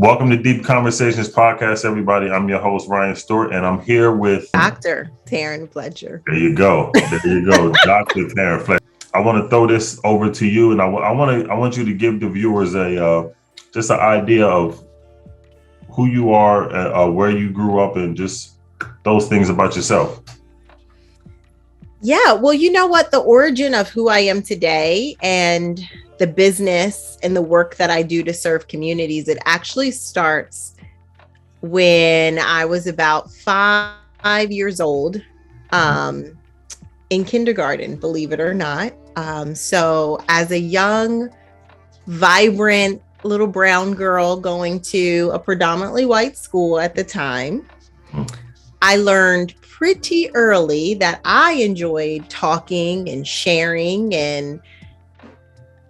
Welcome to Deep Conversations Podcast, everybody. I'm your host, Ryan Stewart, and I'm here with Dr. Taryn Fletcher. There you go. Dr. Taryn Fletcher. I want to throw this over to you, and I want you to give the viewers just an idea of who you are, where you grew up, and just those things about yourself. Yeah, well, you know what? The origin of who I am today and the business and the work that I do to serve communities, it actually starts when I was about 5 years old, in kindergarten, believe it or not. So as a young, vibrant little brown girl going to a predominantly white school at the time, I learned pretty early that I enjoyed talking and sharing and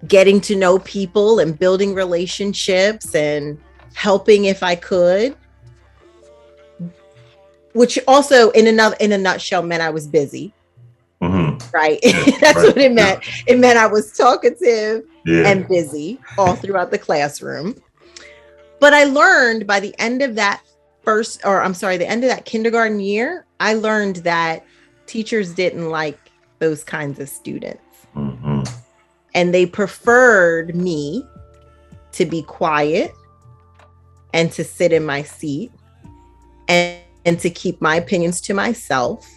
getting to know people and building relationships and helping if I could, which also in a nutshell meant I was busy. Right. That's right. What it meant. It meant I was talkative and busy all throughout the classroom. But I learned by the end of that the end of that kindergarten year, I learned that teachers didn't like those kinds of students. And they preferred me to be quiet and to sit in my seat and to keep my opinions to myself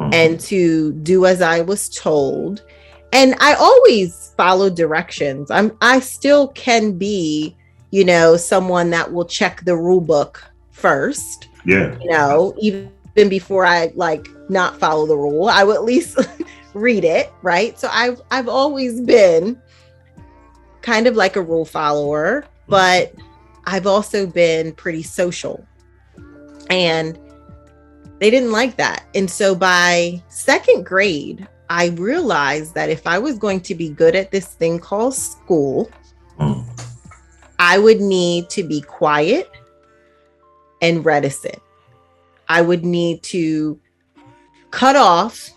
and to do as I was told. And I always followed directions. I still can be, someone that will check the rule book first. Yeah. Even before I not follow the rule, I will at least read it, right? So I've always been kind of like a rule follower, but I've also been pretty social, and they didn't like that. And so by second grade, I realized that if I was going to be good at this thing called school, I would need to be quiet and reticent. I would need to cut off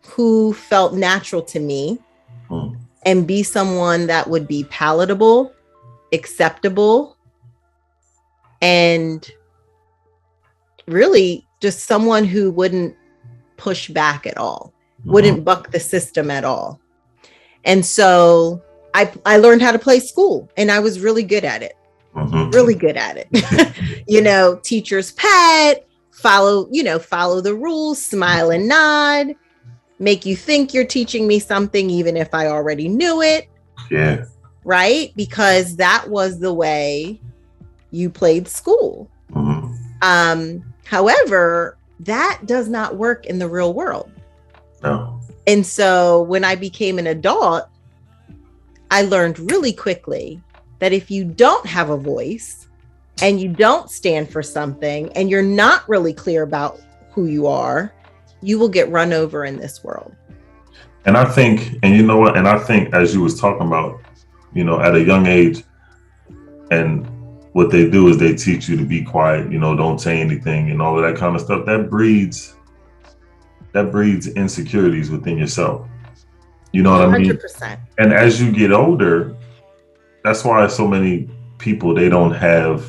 who felt natural to me and be someone that would be palatable, acceptable, and really just someone who wouldn't push back at all, wouldn't buck the system at all. And so I learned how to play school, and I was really good at it. Really good at it. Teacher's pet, follow the rules, smile and nod, make you think you're teaching me something, even if I already knew it. Yeah. Right? Because that was the way you played school. However, that does not work in the real world. No. And so when I became an adult, I learned really quickly that if you don't have a voice and you don't stand for something and you're not really clear about who you are, you will get run over in this world. And I think, and you know what, and I think as you was talking about, at a young age, and what they do is they teach you to be quiet, don't say anything and all of that kind of stuff. That breeds insecurities within yourself. You know what 100%. I mean? 100%. And as you get older, that's why so many people, they don't have,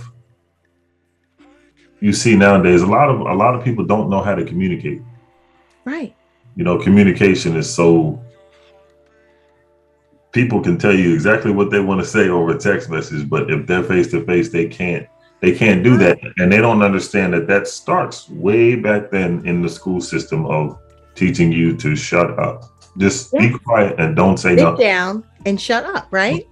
you see nowadays, a lot of people don't know how to communicate. Right. Communication is so, people can tell you exactly what they want to say over a text message, but if they're face to face, they can't do that. And they don't understand that starts way back then in the school system of teaching you to shut up. Just be quiet and don't say nothing. Sit down and shut up, right?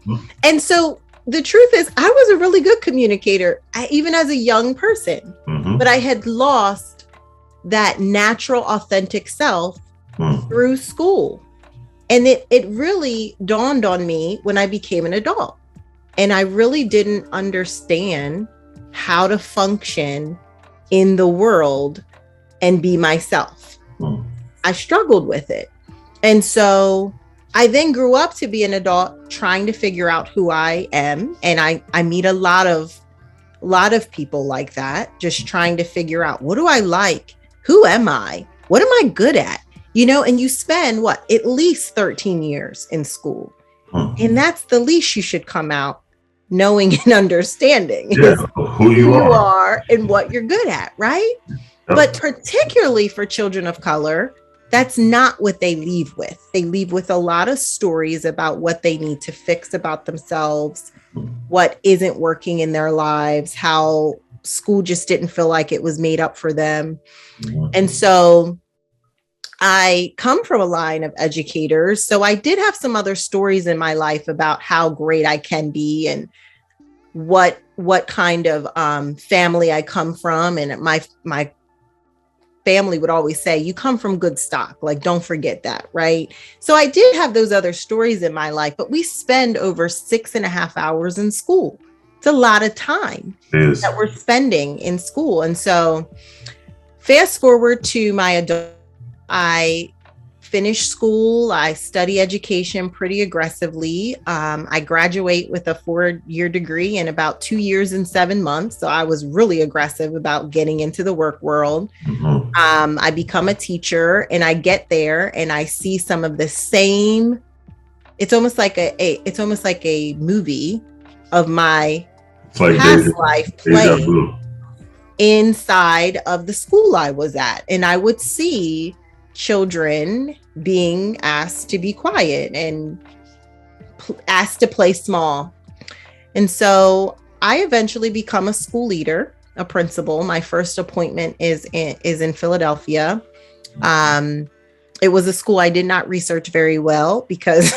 And so the truth is, I was a really good communicator, even as a young person, but I had lost that natural, authentic self through school. And it really dawned on me when I became an adult. And I really didn't understand how to function in the world and be myself. I struggled with it. And so I then grew up to be an adult trying to figure out who I am. And I meet a lot of people like that, just trying to figure out, what do I like? Who am I? What am I good at? And you spend at least 13 years in school. And that's the least you should come out knowing and understanding who you are and what you're good at, right? Yep. But particularly for children of color, that's not what they leave with. They leave with a lot of stories about what they need to fix about themselves, what isn't working in their lives, how school just didn't feel like it was made up for them. And so I come from a line of educators. So I did have some other stories in my life about how great I can be and what kind of family I come from. And my family would always say, you come from good stock. Like, don't forget that. Right. So I did have those other stories in my life, but we spend over 6.5 hours in school. It's a lot of time that we're spending in school. And so fast forward to my adult, I finished school. I study education pretty aggressively. I graduate with a 4-year degree in about 2 years and 7 months. So I was really aggressive about getting into the work world. I become a teacher, and I get there and I see some of the same. It's almost like a movie of my past life playing inside of the school I was at. And I would see children being asked to be quiet and asked to play small. And so I eventually become a school leader, a principal. My first appointment is in Philadelphia. It was a school I did not research very well because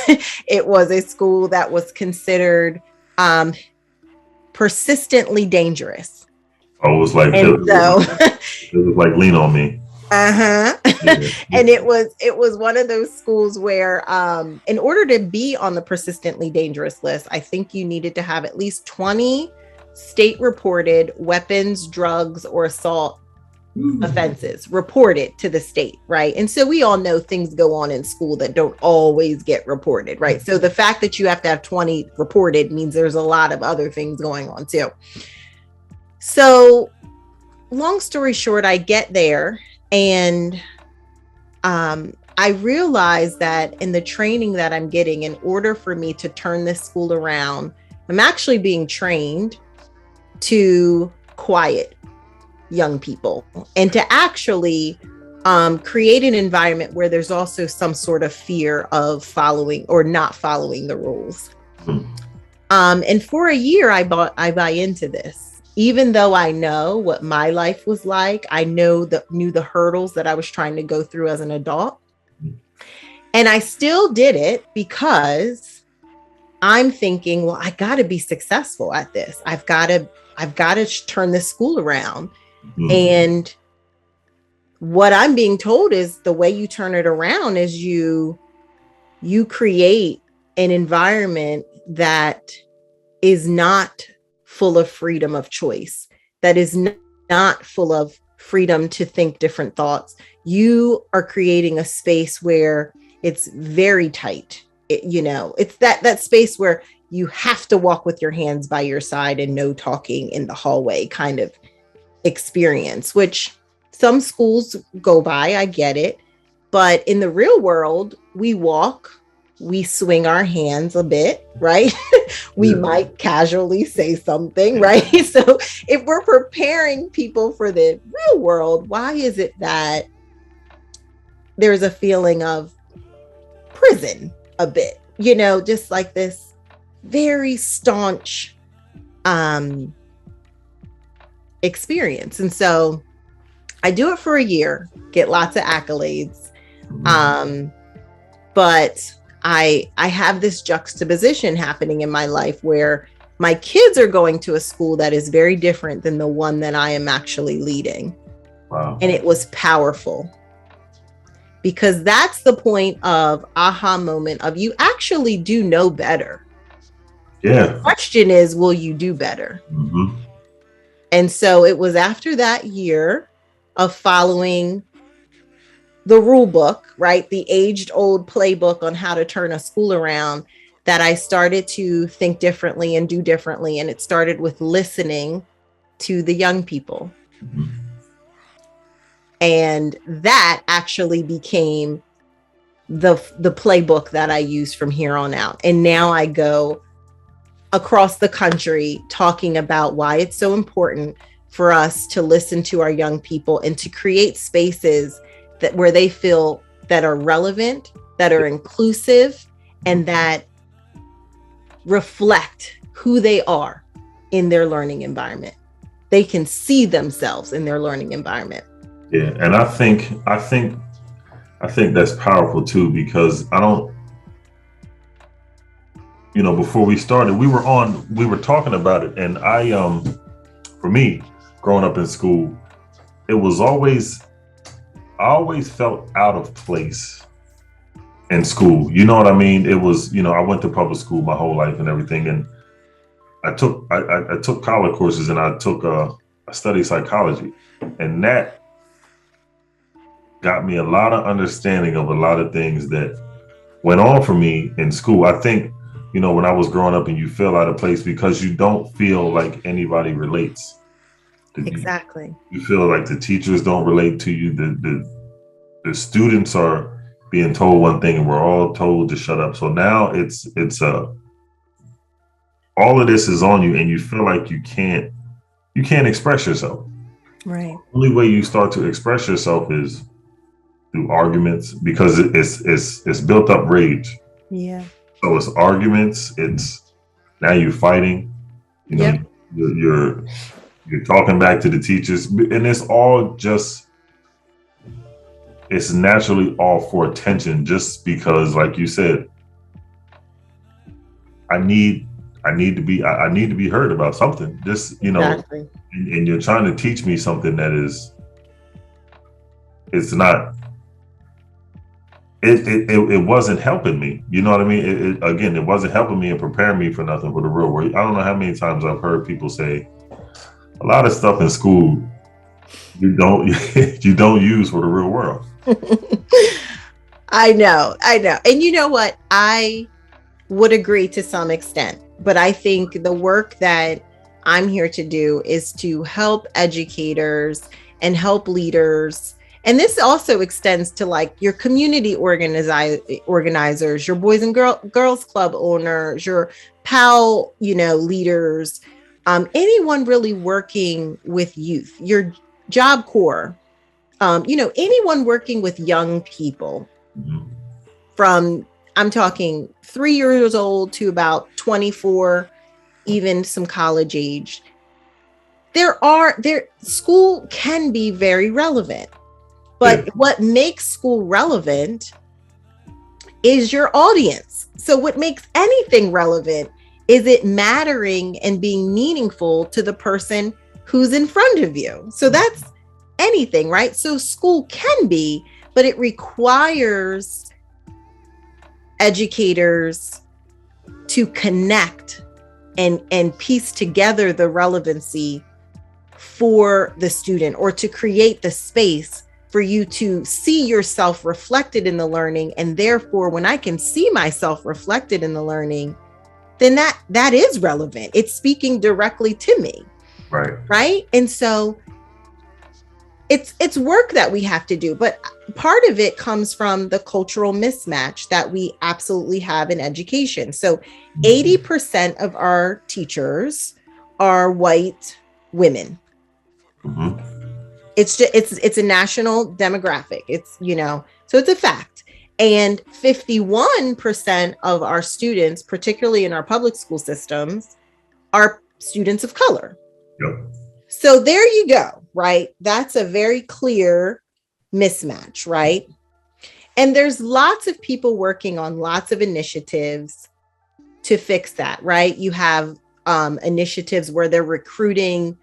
it was a school that was considered persistently dangerous. Oh, it was like, it was like Lean on Me. Yeah. And it was one of those schools where in order to be on the persistently dangerous list, I think you needed to have at least 20 state reported weapons, drugs, or assault offenses reported to the state, right? And so we all know things go on in school that don't always get reported, right? So the fact that you have to have 20 reported means there's a lot of other things going on too. So long story short, I get there and I realize that in the training that I'm getting, in order for me to turn this school around, I'm actually being trained to quiet young people and to actually create an environment where there's also some sort of fear of following or not following the rules. And for a year, I buy into this. Even though I know what my life was like, I knew the hurdles that I was trying to go through as an adult. And I still did it because I'm thinking, well, I got to be successful at this. I've got to turn this school around. And what I'm being told is the way you turn it around is you create an environment that is not full of freedom of choice, that is not full of freedom to think different thoughts. You are creating a space where it's very tight. It's that space where you have to walk with your hands by your side and no talking in the hallway kind of experience, which some schools go by. I get it. But in the real world, we walk, we swing our hands a bit, right? We might casually say something, right? So if we're preparing people for the real world, why is it that there's a feeling of prison a bit, just like this very staunch experience? And so I do it for a year, get lots of accolades. But I have this juxtaposition happening in my life where my kids are going to a school that is very different than the one that I am actually leading. Wow. And it was powerful because that's the point of aha moment of you actually do know better. Yeah. The question is, will you do better? And so it was after that year of following the rule book, right? The aged old playbook on how to turn a school around, that I started to think differently and do differently. And it started with listening to the young people. And that actually became the playbook that I use from here on out. And now I go across the country talking about why it's so important for us to listen to our young people and to create spaces that where they feel that are relevant, that are inclusive, and that reflect who they are in their learning environment. They can see themselves in their learning environment. Yeah, and I think that's powerful too, because before we started, we were talking about it, and for me, growing up in school, I always felt out of place in school. You know what I mean? It was, I went to public school my whole life and everything, and I took college courses, and I studied psychology, and that got me a lot of understanding of a lot of things that went on for me in school. I think, when I was growing up and you feel out of place because you don't feel like anybody relates. Exactly. You feel like the teachers don't relate to you. The students are being told one thing and we're all told to shut up. So now it's all of this is on you, and you feel like you can't express yourself. Right. The only way you start to express yourself is through arguments, because it's built up rage. Yeah. So it's arguments. It's now you're fighting. Yep. You're talking back to the teachers, and it's all just, it's naturally all for attention, just because, like you said, I need to be heard about something. Just, Exactly. and you're trying to teach me something that is, it's not, it wasn't helping me. You know what I mean? It wasn't helping me and preparing me for nothing for the real world. I don't know how many times I've heard people say a lot of stuff in school you don't use for the real world. I know. And you know what? I would agree to some extent, but I think the work that I'm here to do is to help educators and help leaders. And this also extends to like your community organizers, your Boys and Girls Club owners, your PAL, leaders, anyone really working with youth, your Job Corps, anyone working with young people. Mm-hmm. From, I'm talking 3 years old to about 24, even some college age. School can be very relevant. But what makes school relevant is your audience. So what makes anything relevant is it mattering and being meaningful to the person who's in front of you. So that's anything, right? So school can be, but it requires educators to connect and piece together the relevancy for the student, or to create the space for you to see yourself reflected in the learning. And therefore, when I can see myself reflected in the learning, then that is relevant. It's speaking directly to me. Right. And so it's work that we have to do, but part of it comes from the cultural mismatch that we absolutely have in education. So 80% of our teachers are white women. Mm-hmm. It's a national demographic. So it's a fact. And 51% of our students, particularly in our public school systems, are students of color. Yep. So there you go, right? That's a very clear mismatch, right? And there's lots of people working on lots of initiatives to fix that, right? You have initiatives where they're recruiting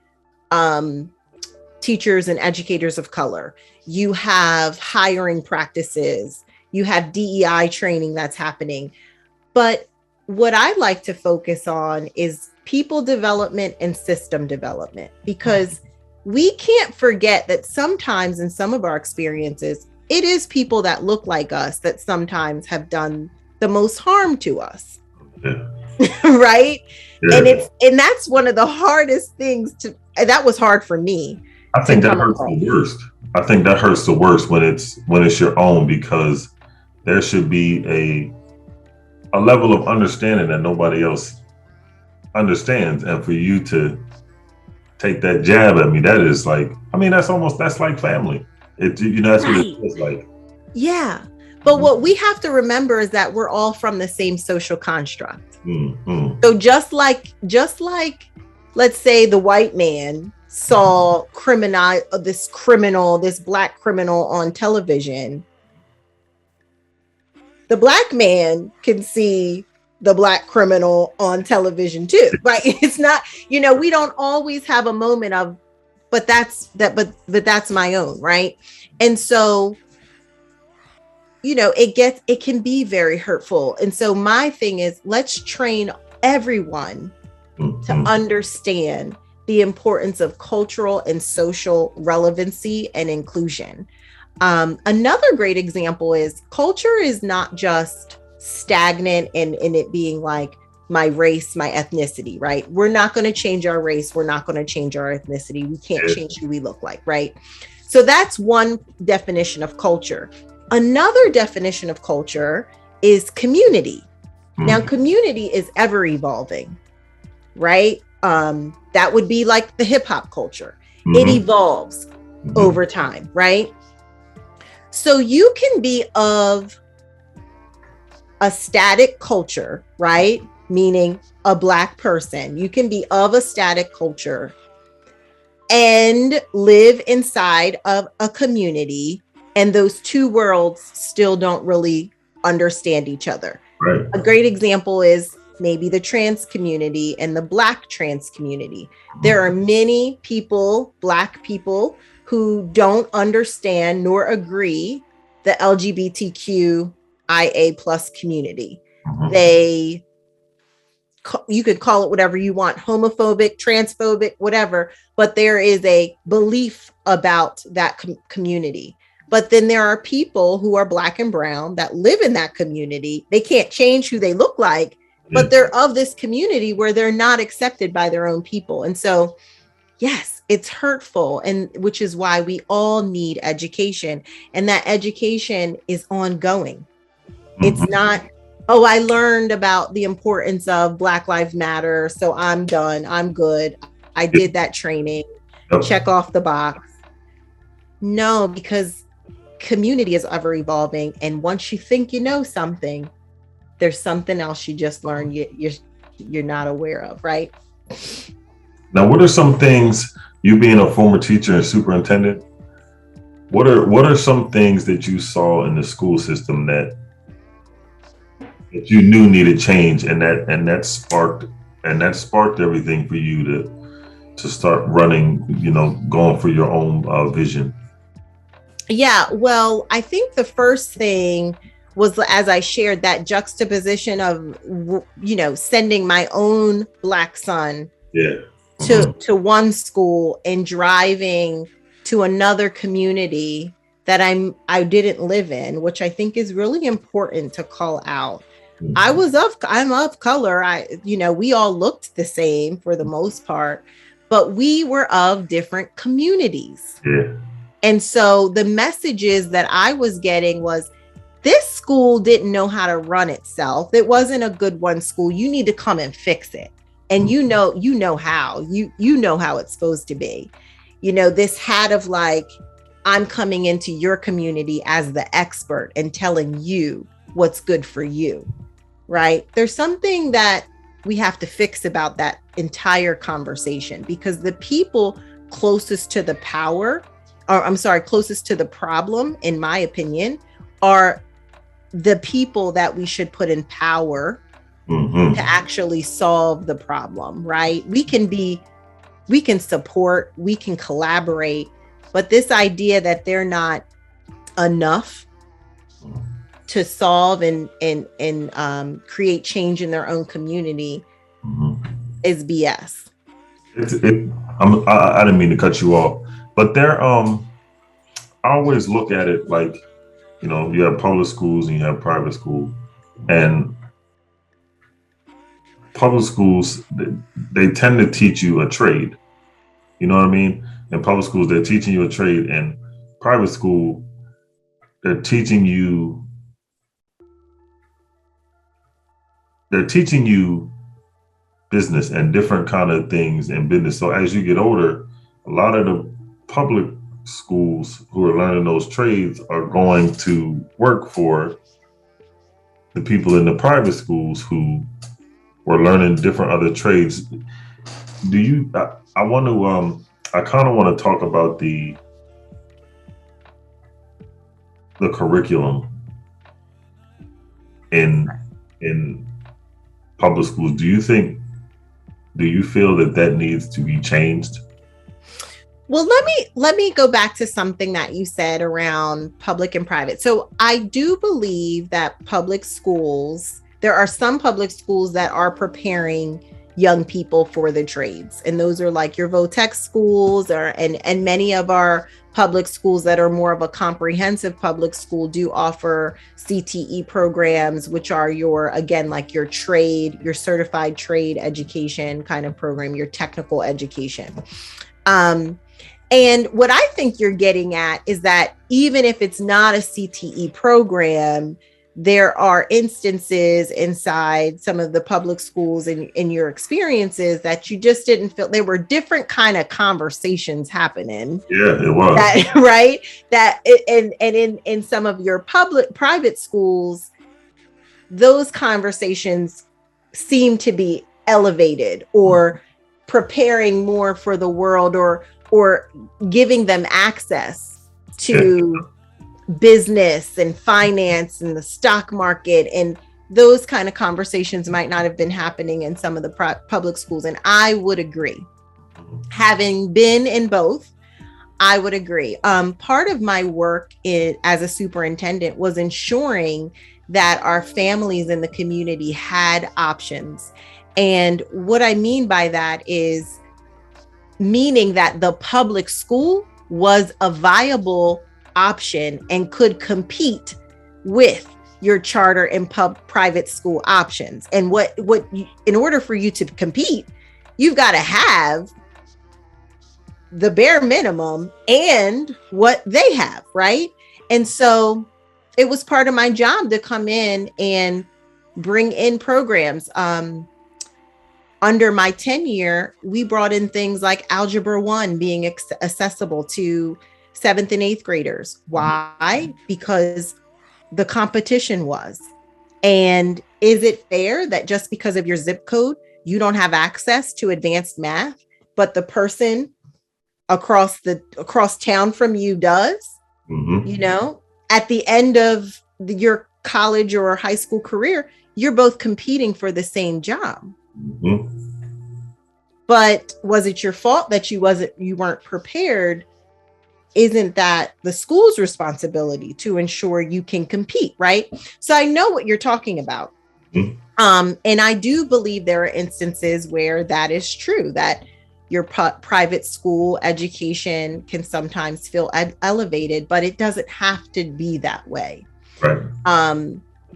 teachers and educators of color. You have hiring practices. You have DEI training that's happening. But what I like to focus on is people development and system development, because we can't forget that sometimes in some of our experiences, it is people that look like us that sometimes have done the most harm to us. Yeah. Right? Yeah. And that's one of the hardest things that was hard for me. I think that hurts the worst. I think that hurts the worst when it's your own, because there should be a level of understanding that nobody else understands, and for you to take that jab at me, that is like, I mean, that's like family. That's what it feels like. Yeah. But what we have to remember is that we're all from the same social construct. Mm-hmm. So just like, let's say the white man saw this black criminal on television, the black man can see the black criminal on television too, right? It's not, we don't always have a moment of, but that's my own, right? And so, it can be very hurtful. And so my thing is, let's train everyone to understand the importance of cultural and social relevancy and inclusion. Another great example is culture is not just stagnant in it being like my race, my ethnicity, right? We're not going to change our race. We're not going to change our ethnicity. We can't change who we look like, right? So that's one definition of culture. Another definition of culture is community. Now, community is ever evolving, right? That would be like the hip hop culture. It evolves over time, right? So you can be of a static culture, right? Meaning a Black person. You can be of a static culture and live inside of a community, and those two worlds still don't really understand each other. Right. A great example is maybe the trans community and the Black trans community. There are many people, Black people, who don't understand nor agree the LGBTQIA plus community. You could call it whatever you want, homophobic, transphobic, whatever, but there is a belief about that community. But then there are people who are Black and brown that live in that community. They can't change who they look like, but they're of this community where they're not accepted by their own people. And so, yes, it's hurtful, and which is why we all need education, and that education is ongoing. It's not, oh, I learned about the importance of Black Lives Matter, so I'm done, I'm good, I did that training, check off the box. No, because community is ever evolving, and once you think you know something, there's something else you just learned you're not aware of, right? Now, what are some things, you being a former teacher and superintendent, what are some things that you saw in the school system that you knew needed change, and that sparked everything for you to start running, going for your own vision? Yeah, well, I think the first thing was, as I shared, that juxtaposition of, sending my own Black son to one school and driving to another community that I didn't live in, which I think is really important to call out. I'm of color. We all looked the same for the most part, but we were of different communities. Yeah. And so the messages that I was getting was, this school didn't know how to run itself. It wasn't a good one school. You need to come and fix it. And you know how, you know how it's supposed to be. This hat of like, I'm coming into your community as the expert and telling you what's good for you, right? There's something that we have to fix about that entire conversation, because the people closest to the closest to the problem, in my opinion, are the people that we should put in power to actually solve the problem, right? We can support, we can collaborate, but this idea that they're not enough to solve and create change in their own community is BS. I didn't mean to cut you off, but I always look at it like, you have public schools and you have private schools, and public schools, they tend to teach you a trade. You know what I mean? In public schools, they're teaching you a trade, and private school, they're teaching you business and different kind of things in business. So as you get older, a lot of the public schools who are learning those trades are going to work for the people in the private schools who were learning different other trades. Do you, I want to, I kind of want to talk about the curriculum in public schools. Do you feel that needs to be changed? Well, let me go back to something that you said around public and private. So I do believe that public schools, there are some public schools that are preparing young people for the trades. And those are like your VOTEC schools and many of our public schools that are more of a comprehensive public school do offer CTE programs, which are your trade, your certified trade education kind of program, your technical education. And what I think you're getting at is that even if it's not a CTE program, there are instances inside some of the public schools in your experiences that you just didn't feel. There were different kind of conversations happening. Yeah, it was. Right. In some of your private schools, those conversations seem to be elevated or preparing more for the world or giving them access to business and finance and the stock market, and those kind of conversations might not have been happening in some of the public schools. And I would agree, having been in both, I would agree. Part of my work as a superintendent was ensuring that our families in the community had options. And what I mean by that is meaning that the public school was a viable option and could compete with your charter and private school options. And in order for you to compete, you've got to have the bare minimum and what they have, right? And so it was part of my job to come in and bring in programs. Under my tenure, we brought in things like Algebra 1 being accessible to 7th and 8th graders. Why? Because the competition was. And is it fair that just because of your zip code, you don't have access to advanced math, but the person across town from you does? Mm-hmm. You know, at the end of your college or high school career, you're both competing for the same job. Mm-hmm. But was it your fault that you weren't prepared? Isn't that the school's responsibility to ensure you can compete, right? So I know what you're talking about. Mm-hmm. And I do believe there are instances where that is true, that your private school education can sometimes feel elevated, but it doesn't have to be that way. Right.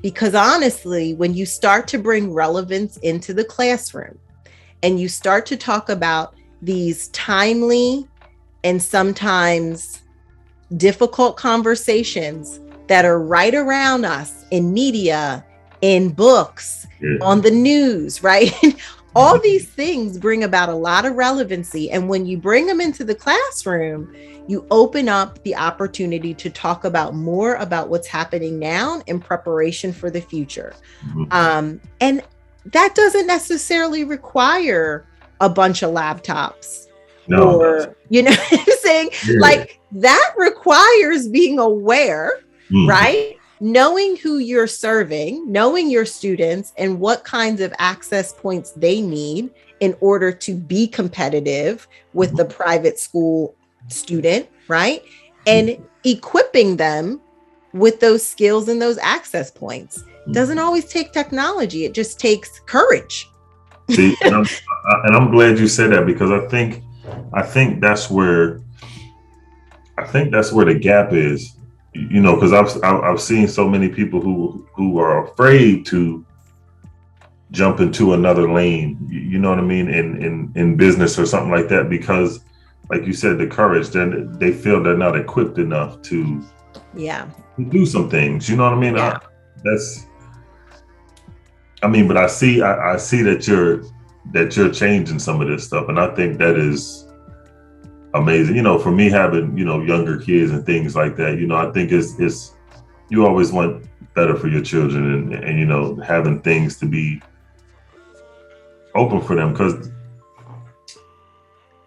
Because honestly, when you start to bring relevance into the classroom and you start to talk about these timely and sometimes difficult conversations that are right around us in media, in books, on the news, right? All these things bring about a lot of relevancy. And when you bring them into the classroom, you open up the opportunity to talk about more about what's happening now in preparation for the future. Mm-hmm. And that doesn't necessarily require a bunch of laptops. No. Or, you know what I'm saying? Yeah. Like that requires being aware, right? Knowing who you're serving, knowing your students and what kinds of access points they need in order to be competitive with the private school student, right? And equipping them with those skills and those access points. Doesn't always take technology. It just takes courage. See, and I'm glad you said that, because I think that's where the gap is. You know, because I've seen so many people who are afraid to jump into another lane. You know what I mean, in business or something like that, because, like you said, the courage. Then they feel they're not equipped enough to do some things. You know what I mean? Yeah. But I see that that you're changing some of this stuff. And I think that is amazing. You know, for me having, you know, younger kids and things like that, you know, I think it's you always want better for your children, and you know, having things to be open for them, because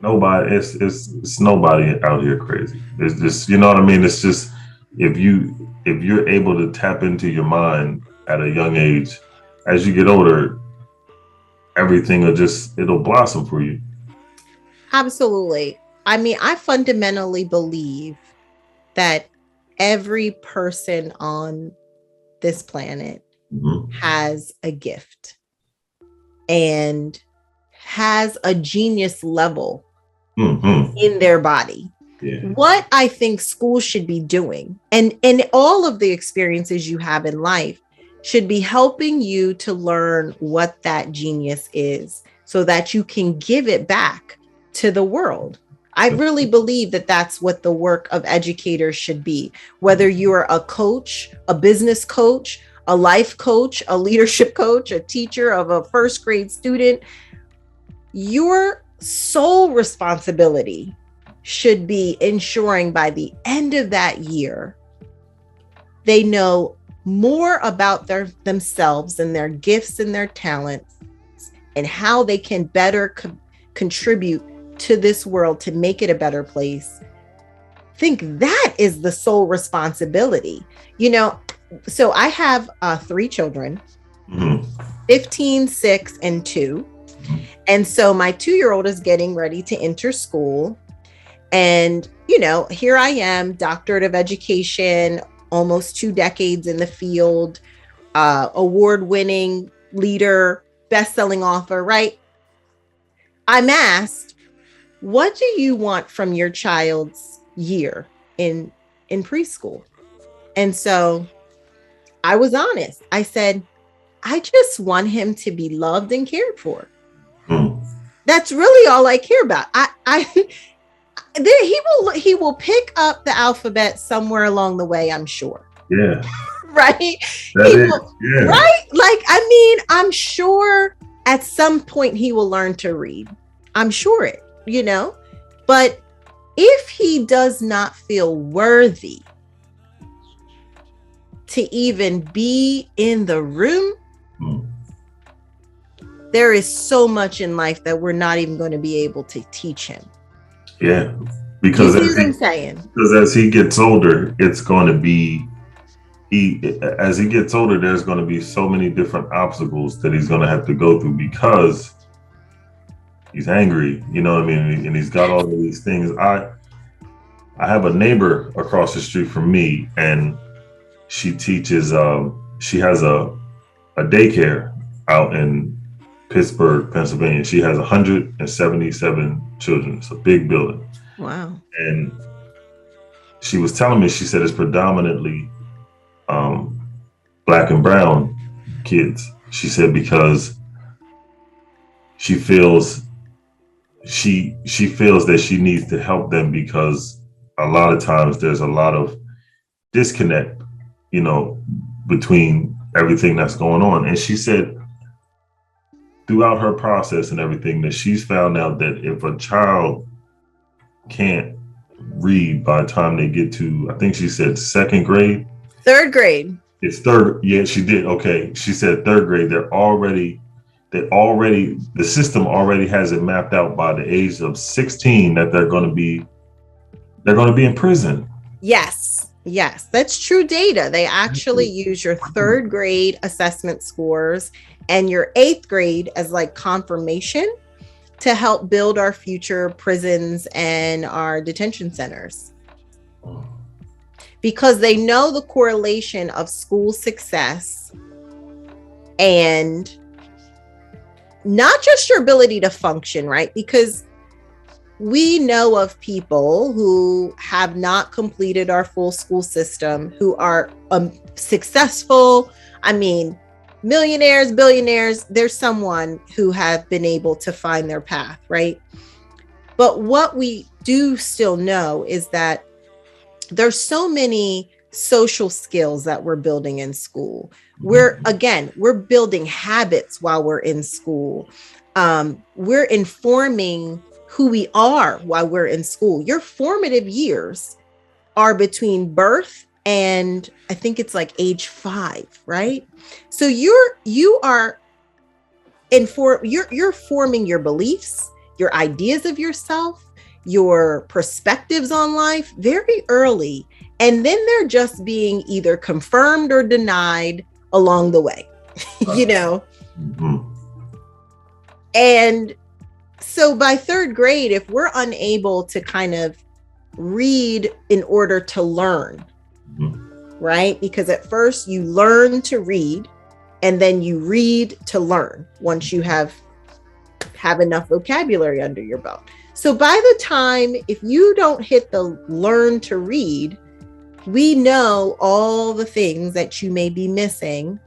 nobody, it's nobody out here crazy. It's just, you know what I mean? It's just, if you're able to tap into your mind at a young age, as you get older, everything it'll blossom for you. Absolutely. I mean, I fundamentally believe that every person on this planet has a gift and has a genius level in their body. Yeah. What I think schools should be doing, and all of the experiences you have in life should be helping you to learn what that genius is so that you can give it back to the world. I really believe that that's what the work of educators should be. Whether you're a coach, a business coach, a life coach, a leadership coach, a teacher of a first grade student, your sole responsibility should be ensuring by the end of that year, they know more about themselves and their gifts and their talents and how they can better contribute to this world to make it a better place. I think that is the sole responsibility. You know, so I have 3 children, 15, 6, and 2. And so my 2-year-old is getting ready to enter school. And, you know, here I am, doctorate of education, almost 2 decades in the field, award-winning leader, best-selling author, right? I'm asked, what do you want from your child's year in preschool? And so I was honest. I said, I just want him to be loved and cared for. That's really all I care about. He will pick up the alphabet somewhere along the way, I'm sure. Yeah. Right? Right? Like, I mean, I'm sure at some point he will learn to read. I'm sure it, you know, but if he does not feel worthy to even be in the room, there is so much in life that we're not even going to be able to teach him. Yeah, because as he gets older, it's going to be, as he gets older, there's going to be so many different obstacles that he's going to have to go through because he's angry, you know what I mean? And he's got all of these things. I have a neighbor across the street from me, and she teaches, she has a daycare out in Pittsburgh, Pennsylvania. She has 177 children. It's a big building. Wow. And she was telling me, she said it's predominantly Black and brown kids. She said because she feels that she needs to help them because a lot of times there's a lot of disconnect, you know, between everything that's going on. And she said throughout her process and everything that she's found out that if a child can't read by the time they get to, I think she said 2nd grade. 3rd grade. It's 3rd. Yeah, she did. Okay. She said 3rd grade. The system already has it mapped out by the age of 16 that they're going to be in prison. Yes. That's true data. They actually use your 3rd grade assessment scores and your 8th grade as like confirmation to help build our future prisons and our detention centers. Because they know the correlation of school success and not just your ability to function, right? Because we know of people who have not completed our full school system, who are successful. I mean, millionaires, billionaires, there's someone who have been able to find their path, right? But what we do still know is that there's so many social skills that we're building in school. We're building habits while we're in school. we're informing who we are while we're in school. Your formative years are between birth and I think it's like age 5, right? So you're forming your beliefs, your ideas of yourself, your perspectives on life very early. And then they're just being either confirmed or denied along the way, you know? Mm-hmm. And so by 3rd grade, if we're unable to kind of read in order to learn, right? Because at first you learn to read and then you read to learn once you have enough vocabulary under your belt. So by the time, if you don't hit the learn to read, we know all the things that you may be missing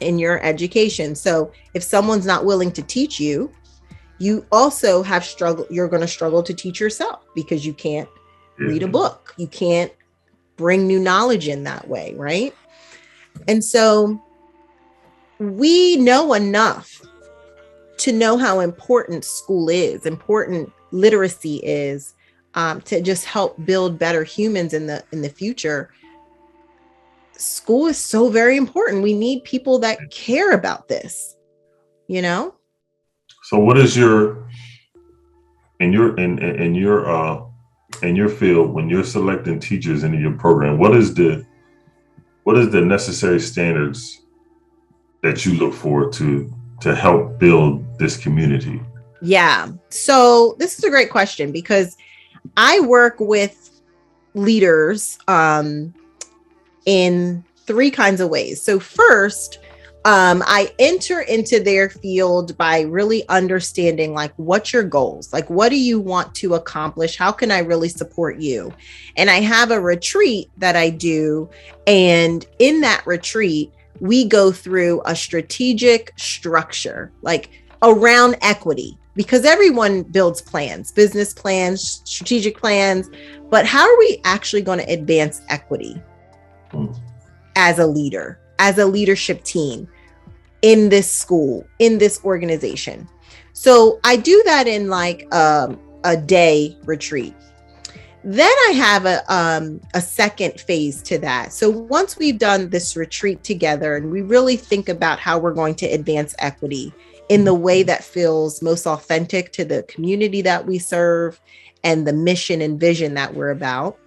in your education. So if someone's not willing to teach you, you also have you're going to struggle to teach yourself because you can't read a book. You can't bring new knowledge in that way, right? And so we know enough to know how important school is, important literacy is, to just help build better humans in the future. School is so very important. We need people that care about this, you know? So what is in your field, when you're selecting teachers into your program, what is the necessary standards that you look for to help build this community? Yeah. So this is a great question because I work with leaders in 3 kinds of ways. So first, I enter into their field by really understanding, like, what's your goals? Like, what do you want to accomplish? How can I really support you? And I have a retreat that I do. And in that retreat, we go through a strategic structure, like around equity, because everyone builds plans, business plans, strategic plans. But how are we actually going to advance equity as a leader, as a leadership team in this school, in this organization? So I do that in like a day retreat. Then I have a second phase to that. So once we've done this retreat together and we really think about how we're going to advance equity in the way that feels most authentic to the community that we serve and the mission and vision that we're about,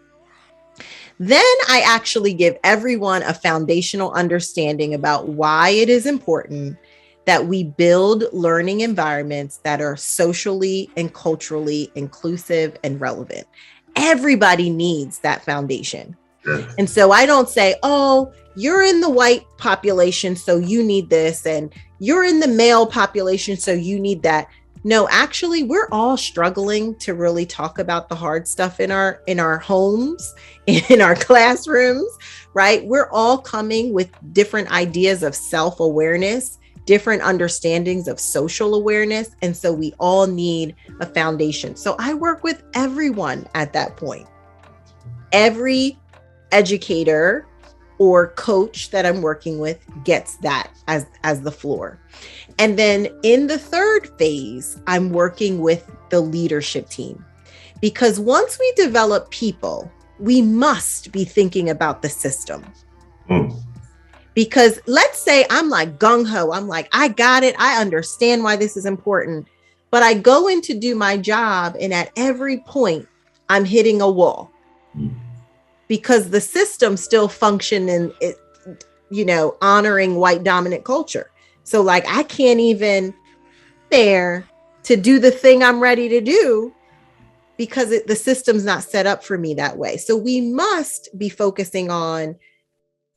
then I actually give everyone a foundational understanding about why it is important that we build learning environments that are socially and culturally inclusive and relevant. Everybody needs that foundation. Yes. And so I don't say, oh, you're in the white population, so you need this, and you're in the male population, so you need that. No, actually, we're all struggling to really talk about the hard stuff in our homes, in our classrooms, right? We're all coming with different ideas of self-awareness, different understandings of social awareness. And so we all need a foundation. So I work with everyone at that point. Every educator or coach that I'm working with gets that as the floor. And then in the 3rd phase, I'm working with the leadership team, because once we develop people, we must be thinking about the system. Because let's say I'm like gung-ho, I'm like, I got it, I understand why this is important, but I go in to do my job and at every point I'm hitting a wall because the system still function in it, honoring white dominant culture. So like, I can't even there to do the thing I'm ready to do because the system's not set up for me that way. So we must be focusing on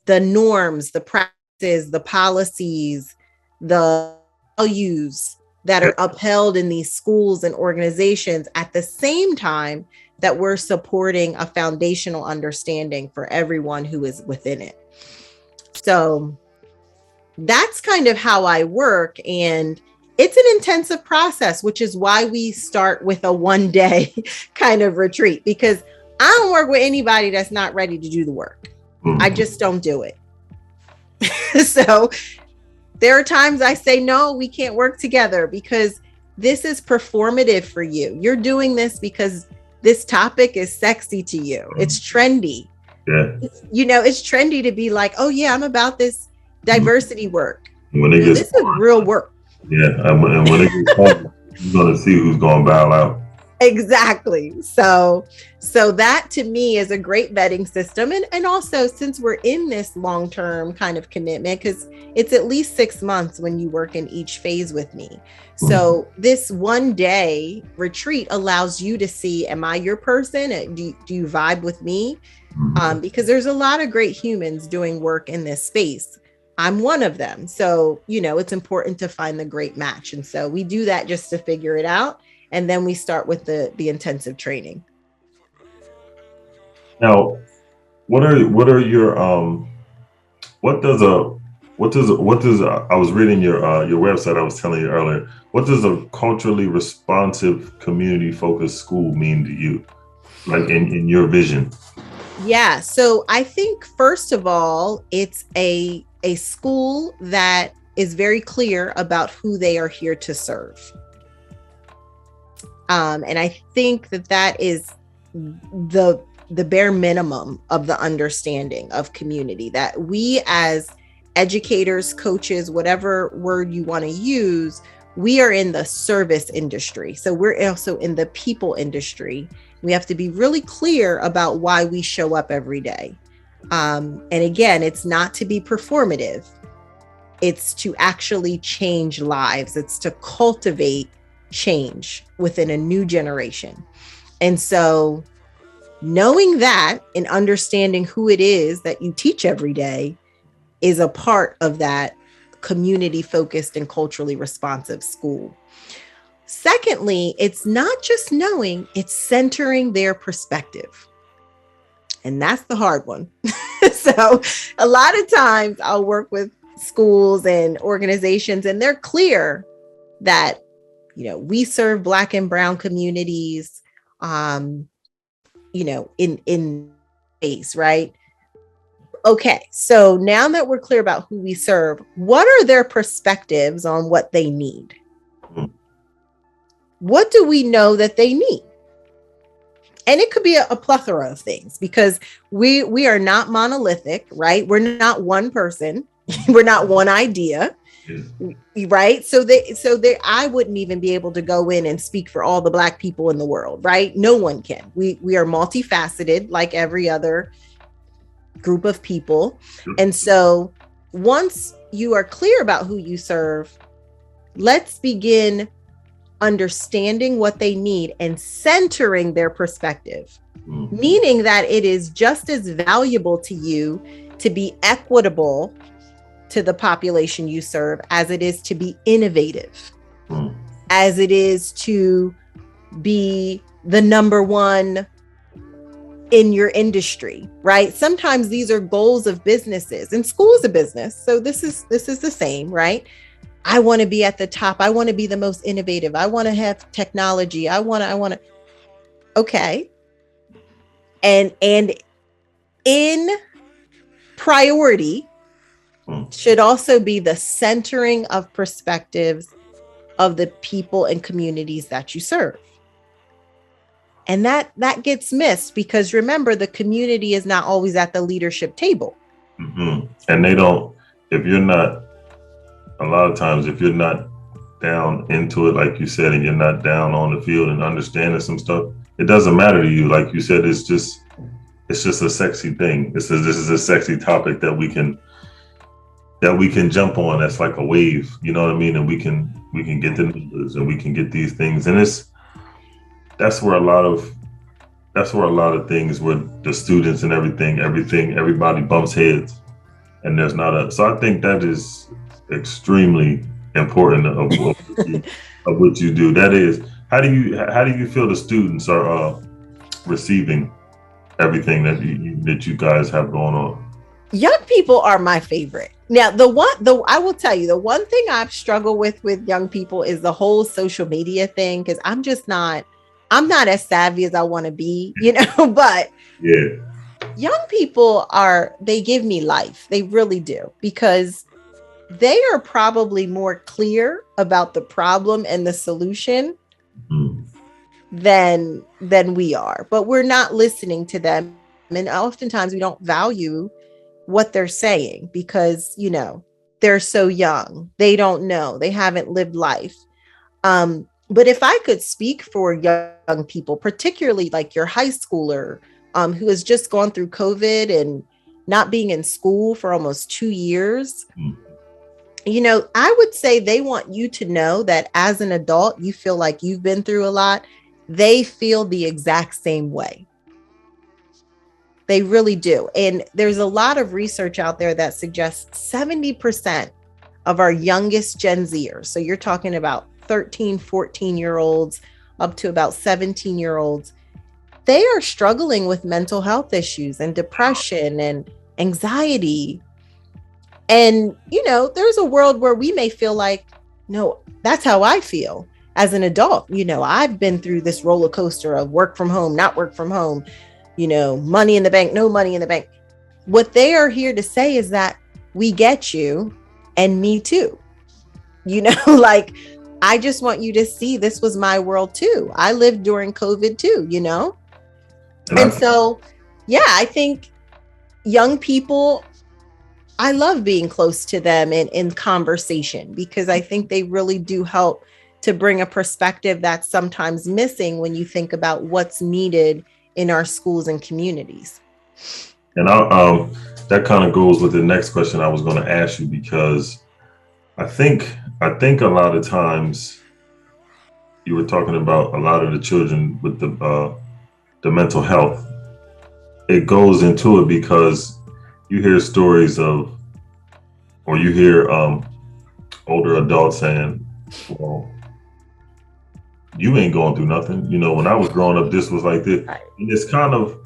the norms, the practices, the policies, the values that are upheld in these schools and organizations at the same time that we're supporting a foundational understanding for everyone who is within it. So that's kind of how I work. And it's an intensive process, which is why we start with a 1-day kind of retreat, because I don't work with anybody that's not ready to do the work. I just don't do it. So There are times I say, no, we can't work together because this is performative for you. You're doing this because this topic is sexy to you. It's trendy. Yeah. It's trendy to be like, oh yeah, I'm about this diversity work. When it This is real work. Yeah. And when it gets hard, you're going to see who's going to bow out. Exactly. So that to me is a great vetting system. And also, since we're in this long-term kind of commitment, because it's at least 6 months when you work in each phase with me. So this 1 day retreat allows you to see, am I your person? Do you vibe with me? Because there's a lot of great humans doing work in this space. I'm one of them. So, it's important to find the great match. And so we do that just to figure it out. And then we start with the intensive training. Now, what are your what does I was reading your website, I was telling you earlier, what does a culturally responsive, community focused school mean to you, like in your vision? Yeah, so I think first of all, it's a school that is very clear about who they are here to serve. And I think that is the bare minimum of the understanding of community, that we as educators, coaches, whatever word you want to use, we are in the service industry. So we're also in the people industry. We have to be really clear about why we show up every day. And again, it's not to be performative. It's to actually change lives. It's to cultivate change within a new generation. And so knowing that and understanding who it is that you teach every day is a part of that community focused and culturally responsive school. Secondly, it's not just knowing, it's centering their perspective. And that's the hard one. So a lot of times I'll work with schools and organizations, and they're clear that we serve Black and Brown communities, in space, right? Okay, so now that we're clear about who we serve, what are their perspectives on what they need? What do we know that they need? And it could be a plethora of things, because we are not monolithic, right? We're not one person. We're not one idea. Right. So I wouldn't even be able to go in and speak for all the Black people in the world. Right. No one can. We are multifaceted like every other group of people. And so once you are clear about who you serve, let's begin understanding what they need and centering their perspective, meaning that it is just as valuable to you to be equitable to the population you serve as it is to be innovative, as it is to be the number one in your industry, right? Sometimes these are goals of businesses, and school is a business. So this is the same, right? I want to be at the top. I want to be the most innovative. I want to have technology. I want to. Okay. And in priority should also be the centering of perspectives of the people and communities that you serve. And that gets missed because remember, the community is not always at the leadership table. And they don't, if you're not, a lot of times, if you're not down into it, like you said, and you're not down on the field and understanding some stuff, it doesn't matter to you. Like you said, it's just a sexy thing. This is a sexy topic that we can jump on. That's like a wave, you know what I mean? And we can get the numbers and we can get these things. And that's where a lot of things with the students and everybody bumps heads, and there's not so I think that is extremely important of what you do. That is, how do you feel the students are receiving everything that you guys have going on? Young people are my favorite. Now, I will tell you, the one thing I've struggled with young people is the whole social media thing, because I'm not as savvy as I want to be, but yeah, young people they give me life. They really do, because they are probably more clear about the problem and the solution than we are, but we're not listening to them. And oftentimes we don't value what they're saying because, you know, they're so young. They don't know. They haven't lived life. But if I could speak for young people, particularly like your high schooler, who has just gone through COVID and not being in school for almost 2 years, you know, I would say they want you to know that as an adult, you feel like you've been through a lot. They feel the exact same way. They really do. And there's a lot of research out there that suggests 70% of our youngest Gen Zers, so you're talking about 13, 14-year-olds up to about 17-year-olds, they are struggling with mental health issues and depression and anxiety. And, you know, there's a world where we may feel like, no, that's how I feel as an adult. You know, I've been through this roller coaster of work from home, not work from home, you know, money in the bank, no money in the bank. What they are here to say is that we get you and me too. You know, like, I just want you to see this was my world too. I lived during COVID too, you know? And so, yeah, I think young people, I love being close to them in conversation because I think they really do help to bring a perspective that's sometimes missing when you think about what's needed in our schools and communities. And that kind of goes with the next question I was going to ask you, because I think a lot of times you were talking about a lot of the children with the mental health. It goes into it because you hear stories of, or you hear older adults saying, well, you ain't going through nothing. You know, when I was growing up, this was like this. Right. And it's kind of,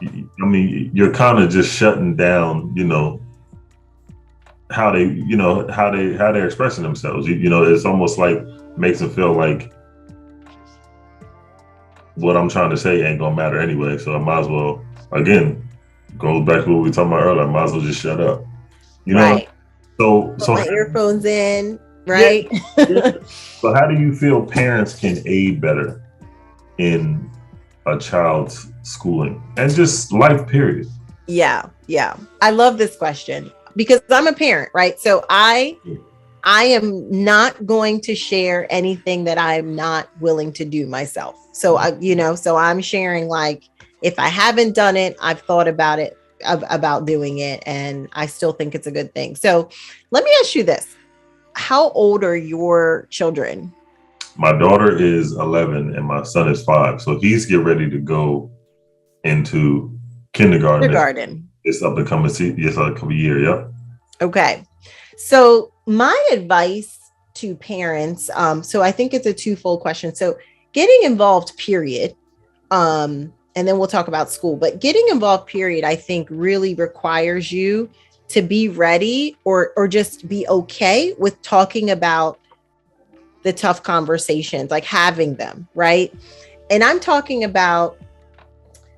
I mean, you're kind of just shutting down, you know, how they're expressing themselves. You know, it's almost like makes them feel like what I'm trying to say ain't gonna matter anyway. So I might as well, again, goes back to what we were talking about earlier. I might as well just shut up. You know? Right. So my earphones in, right? Yeah. So how do you feel parents can aid better in a child's schooling and just life period? Yeah. I love this question because I'm a parent, right? So I am not going to share anything that I'm not willing to do myself. So so I'm sharing, like, if I haven't done it, I've thought about it, about doing it, and I still think it's a good thing. So let me ask you this. How old are your children? My daughter is 11 and my son is 5. So he's getting ready to go into kindergarten. It's up and coming year. Yep. Okay. So my advice to parents, so I think it's a twofold question. So getting involved, period. And then we'll talk about school, but getting involved, period, I think really requires you to be ready or just be okay with talking about the tough conversations, like having them, right? And I'm talking about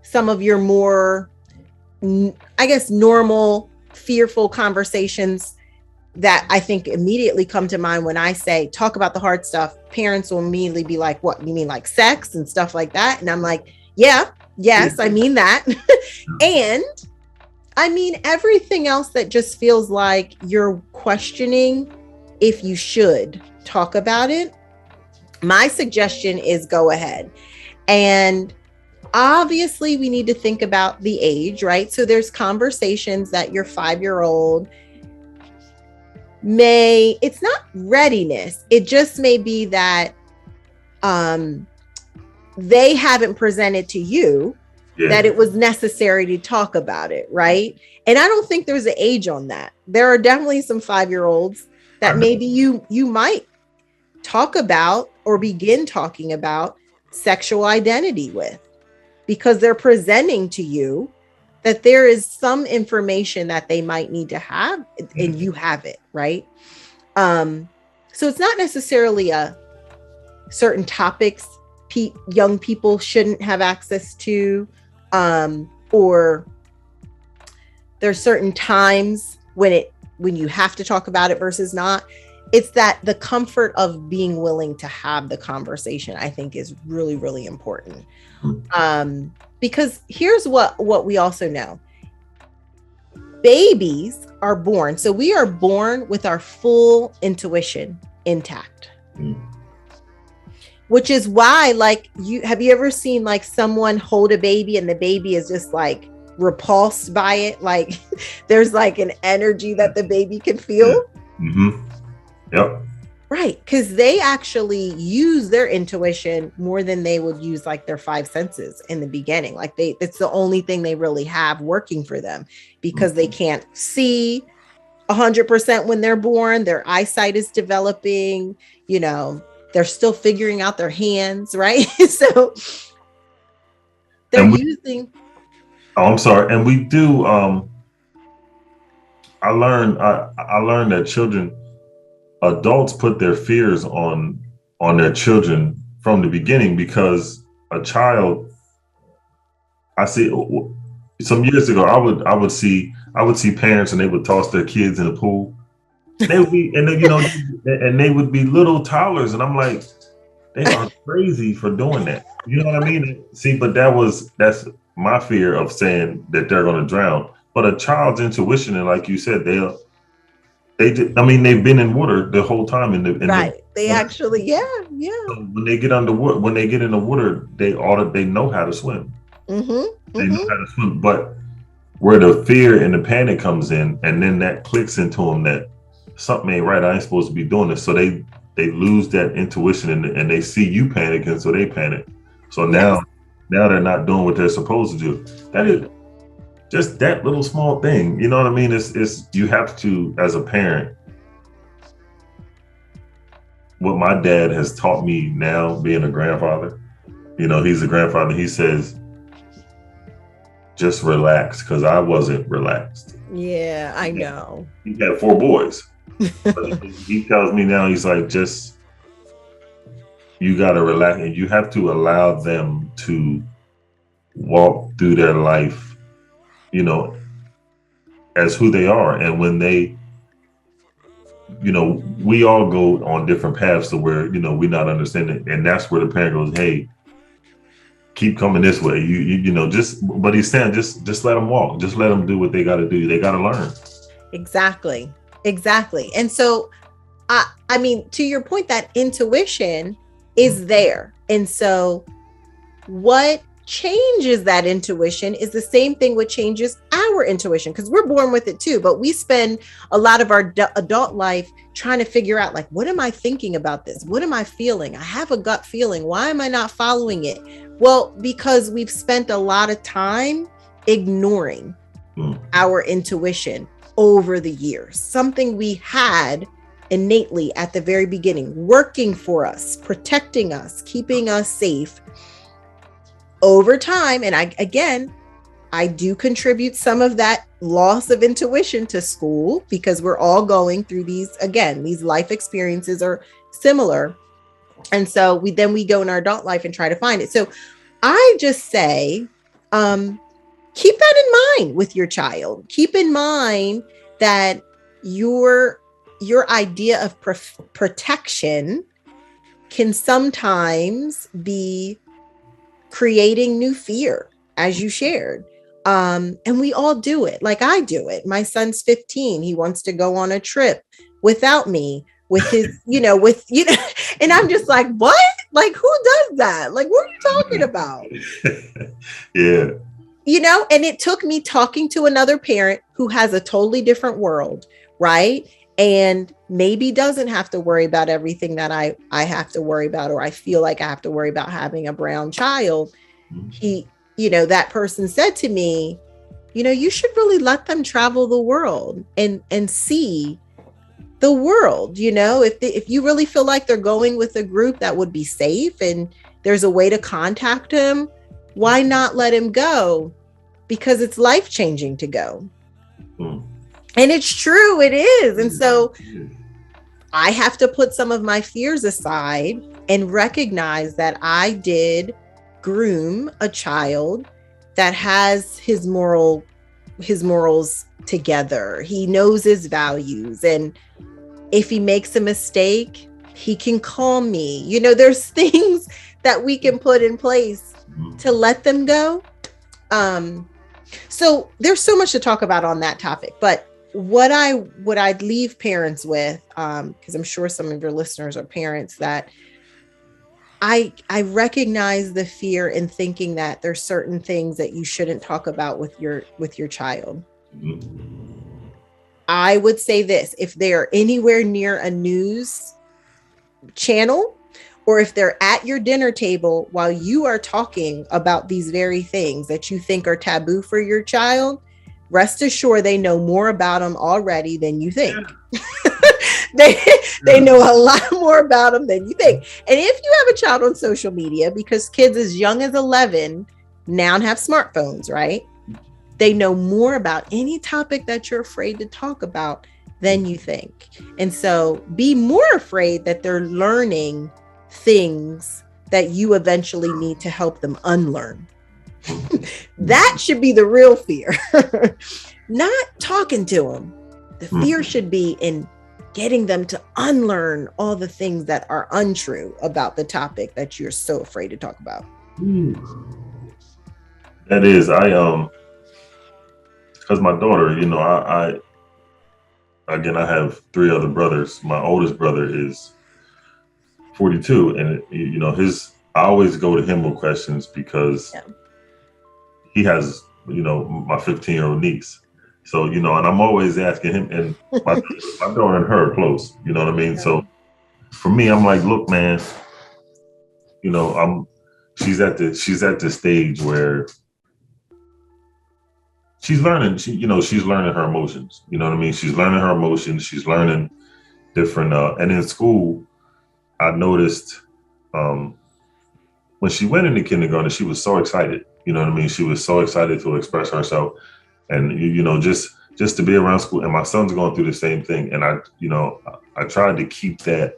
some of your more, I guess, normal, fearful conversations that I think immediately come to mind when I say talk about the hard stuff. Parents will immediately be like, what, you mean like sex and stuff like that? And I'm like, yes, I mean that. And I mean everything else that just feels like you're questioning if you should talk about it. My suggestion is go ahead. And obviously we need to think about the age, right? So there's conversations that your 5-year-old it's not readiness. It just may be that they haven't presented to you that it was necessary to talk about it, right? And I don't think there's an age on that. There are definitely some 5-year-olds that maybe you might talk about or begin talking about sexual identity with, because they're presenting to you that there is some information that they might need to have and you have it, right? So it's not necessarily a certain topics young people shouldn't have access to, or there's certain times when when you have to talk about it versus not. It's that the comfort of being willing to have the conversation, I think, is really, really important. Because here's what we also know. Babies are born. So we are born with our full intuition intact. Which is why, like, have you ever seen like someone hold a baby and the baby is just like repulsed by it? Like there's like an energy that the baby can feel. Yep. Right. Because they actually use their intuition more than they would use like their 5 senses in the beginning. Like it's the only thing they really have working for them, because they can't see 100% when they're born. Their eyesight is developing, you know, they're still figuring out their hands. Right. So they're using. Oh, I'm sorry. And we do. I learned that adults put their fears on their children from the beginning, because a child, I see some years ago, I would see parents and they would toss their kids in the pool. They would be, and then, you know, and they would be little toddlers, and I'm like, they are crazy for doing that. You know what I mean? See, but that's my fear of saying that they're going to drown. But a child's intuition, and like you said, they've been in water the whole time. They actually, yeah. So when they get in the water, they know how to swim. They know how to swim. But where the fear and the panic comes in, and then that clicks into them that something ain't right. I ain't supposed to be doing this. So they lose that intuition, and they see you panicking, so they panic. So now they're not doing what they're supposed to do. That is just that little small thing. You know what I mean? It's you have to, as a parent, what my dad has taught me now, being a grandfather, you know, he's a grandfather. He says, just relax, because I wasn't relaxed. Yeah, I know. He had 4 boys. But he tells me now, he's like, you got to relax, and you have to allow them to walk through their life, you know, as who they are. And when they, you know, we all go on different paths to where, you know, we're not understanding. And that's where the parent goes, hey, keep coming this way. You know, but he's saying, just let them walk. Just let them do what they got to do. They got to learn. Exactly. And so, I mean, to your point, that intuition is there. And so what changes that intuition is the same thing what changes our intuition, because we're born with it too, but we spend a lot of our adult life trying to figure out, like, what am I thinking about this? What am I feeling? I have a gut feeling. Why am I not following it? Well, because we've spent a lot of time ignoring our intuition over the years, something we had innately at the very beginning, working for us, protecting us, keeping us safe. Over time, and I do contribute some of that loss of intuition to school, because we're all going through these life experiences are similar. And so we go in our adult life and try to find it. So I just say, keep that in mind with your child. Keep in mind that your idea of protection can sometimes be creating new fear, as you shared. And we all do it. Like, I do it. My son's 15. He wants to go on a trip without me, with his, and I'm just like, what? Like, who does that? Like, what are you talking about? Yeah. And it took me talking to another parent who has a totally different world, right? And maybe doesn't have to worry about everything that I have to worry about, or I feel like I have to worry about having a brown child. He, that person said to me, you should really let them travel the world and see the world. If you really feel like they're going with a group that would be safe and there's a way to contact him, why not let him go? Because it's life-changing to go. And it's true, it is. And so I have to put some of my fears aside and recognize that I did groom a child that has his morals together. He knows his values. And if he makes a mistake, he can call me. You know, there's things that we can put in place to let them go. So there's so much to talk about on that topic, but what I'd leave parents with, because I'm sure some of your listeners are parents, that I recognize the fear in thinking that there's certain things that you shouldn't talk about with your child. I would say this: if they're anywhere near a news channel, or if they're at your dinner table while you are talking about these very things that you think are taboo for your child, rest assured they know more about them already than you think. They know a lot more about them than you think. And if you have a child on social media, because kids as young as 11 now have smartphones, right? They know more about any topic that you're afraid to talk about than you think. And so be more afraid that they're learning things that you eventually need to help them unlearn. That should be the real fear. Not talking to them. The fear should be in getting them to unlearn all the things that are untrue about the topic that you're so afraid to talk about. That is, because my daughter, you know, I have 3 other brothers. My oldest brother is 42, and you know, I always go to him with questions because he has, you know, my 15-year-old niece. So, you know, and I'm always asking him, and my daughter and her are close, you know what I mean? Yeah. So for me, I'm like, look, man, you know, she's at the stage where she's learning, she's learning her emotions, you know what I mean? She's learning her emotions, she's learning different, and in school, I noticed when she went into kindergarten, she was so excited, you know what I mean? She was so excited to express herself. And, you know, just to be around school, and my son's going through the same thing. And I tried to keep that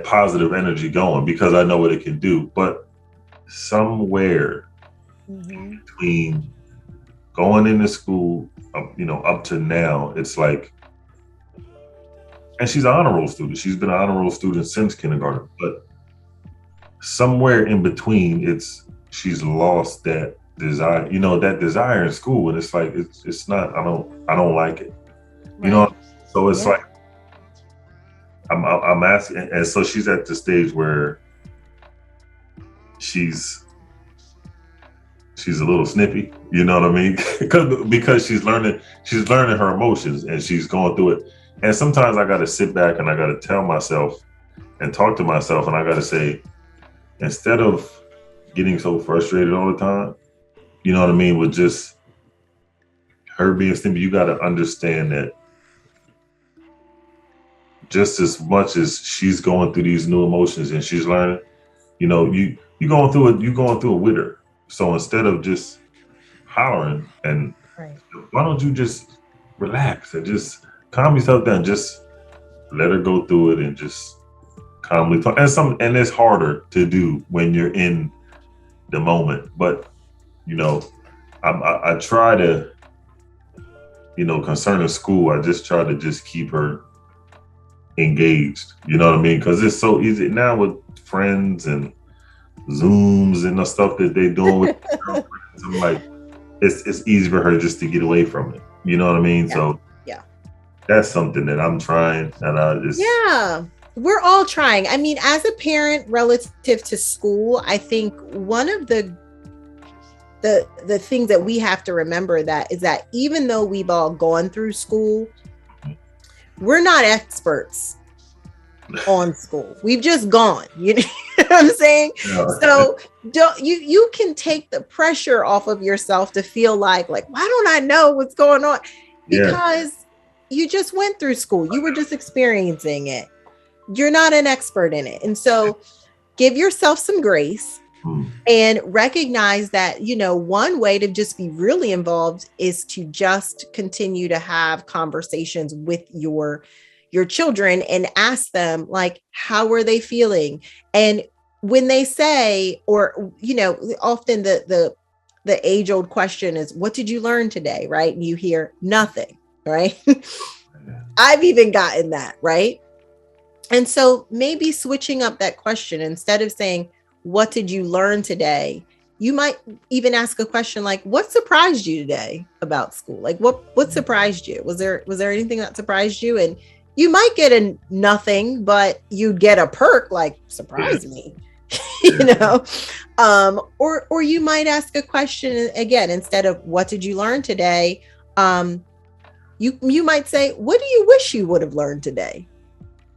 positive energy going because I know what it can do. But somewhere between going into school, you know, up to now, it's like, and she's an honor roll student. She's been an honor roll student since kindergarten. But somewhere in between, she's lost that desire, you know, that desire in school, and it's like it's not. I don't like it, you know. So it's like I'm asking, and so she's at the stage where she's a little snippy, you know what I mean? because she's learning her emotions and she's going through it. And sometimes I got to sit back and I got to tell myself and talk to myself, and I got to say, instead of getting so frustrated all the time, you know what I mean, with just her being snippy, you got to understand that just as much as she's going through these new emotions and she's learning, you know, you going through it with her. So instead of just hollering, and why don't you just relax and just calm yourself down, just let her go through it and just calmly talk. And it's harder to do when you're in the moment, but you know, I try to, you know, concerning school, I just try to just keep her engaged, you know what I mean? Because it's so easy now with friends and Zooms and the stuff that they're doing with girlfriends. I'm like, it's easy for her just to get away from it, you know what I mean? Yeah. So that's something that I'm trying, and we're all trying. I mean, as a parent relative to school, I think one of the things that we have to remember is that even though we've all gone through school, we're not experts on school. We've just gone, you know what I'm saying? Yeah. So you can take the pressure off of yourself to feel like, why don't I know what's going on? Because you just went through school. You were just experiencing it. You're not an expert in it. And so give yourself some grace. And recognize that, you know, one way to just be really involved is to just continue to have conversations with your children and ask them, like, how are they feeling? And when they say, or, you know, often the the age-old question is, what did you learn today? Right? And you hear nothing, right? I've even gotten that, right? And so maybe switching up that question, instead of saying, what did you learn today? You might even ask a question like, what surprised you today about school? Like what surprised you? Was there anything that surprised you? And you might get a nothing, but you'd get a perk like surprise me. You know, or you might ask a question again, instead of what did you learn today? You might say, what do you wish you would have learned today?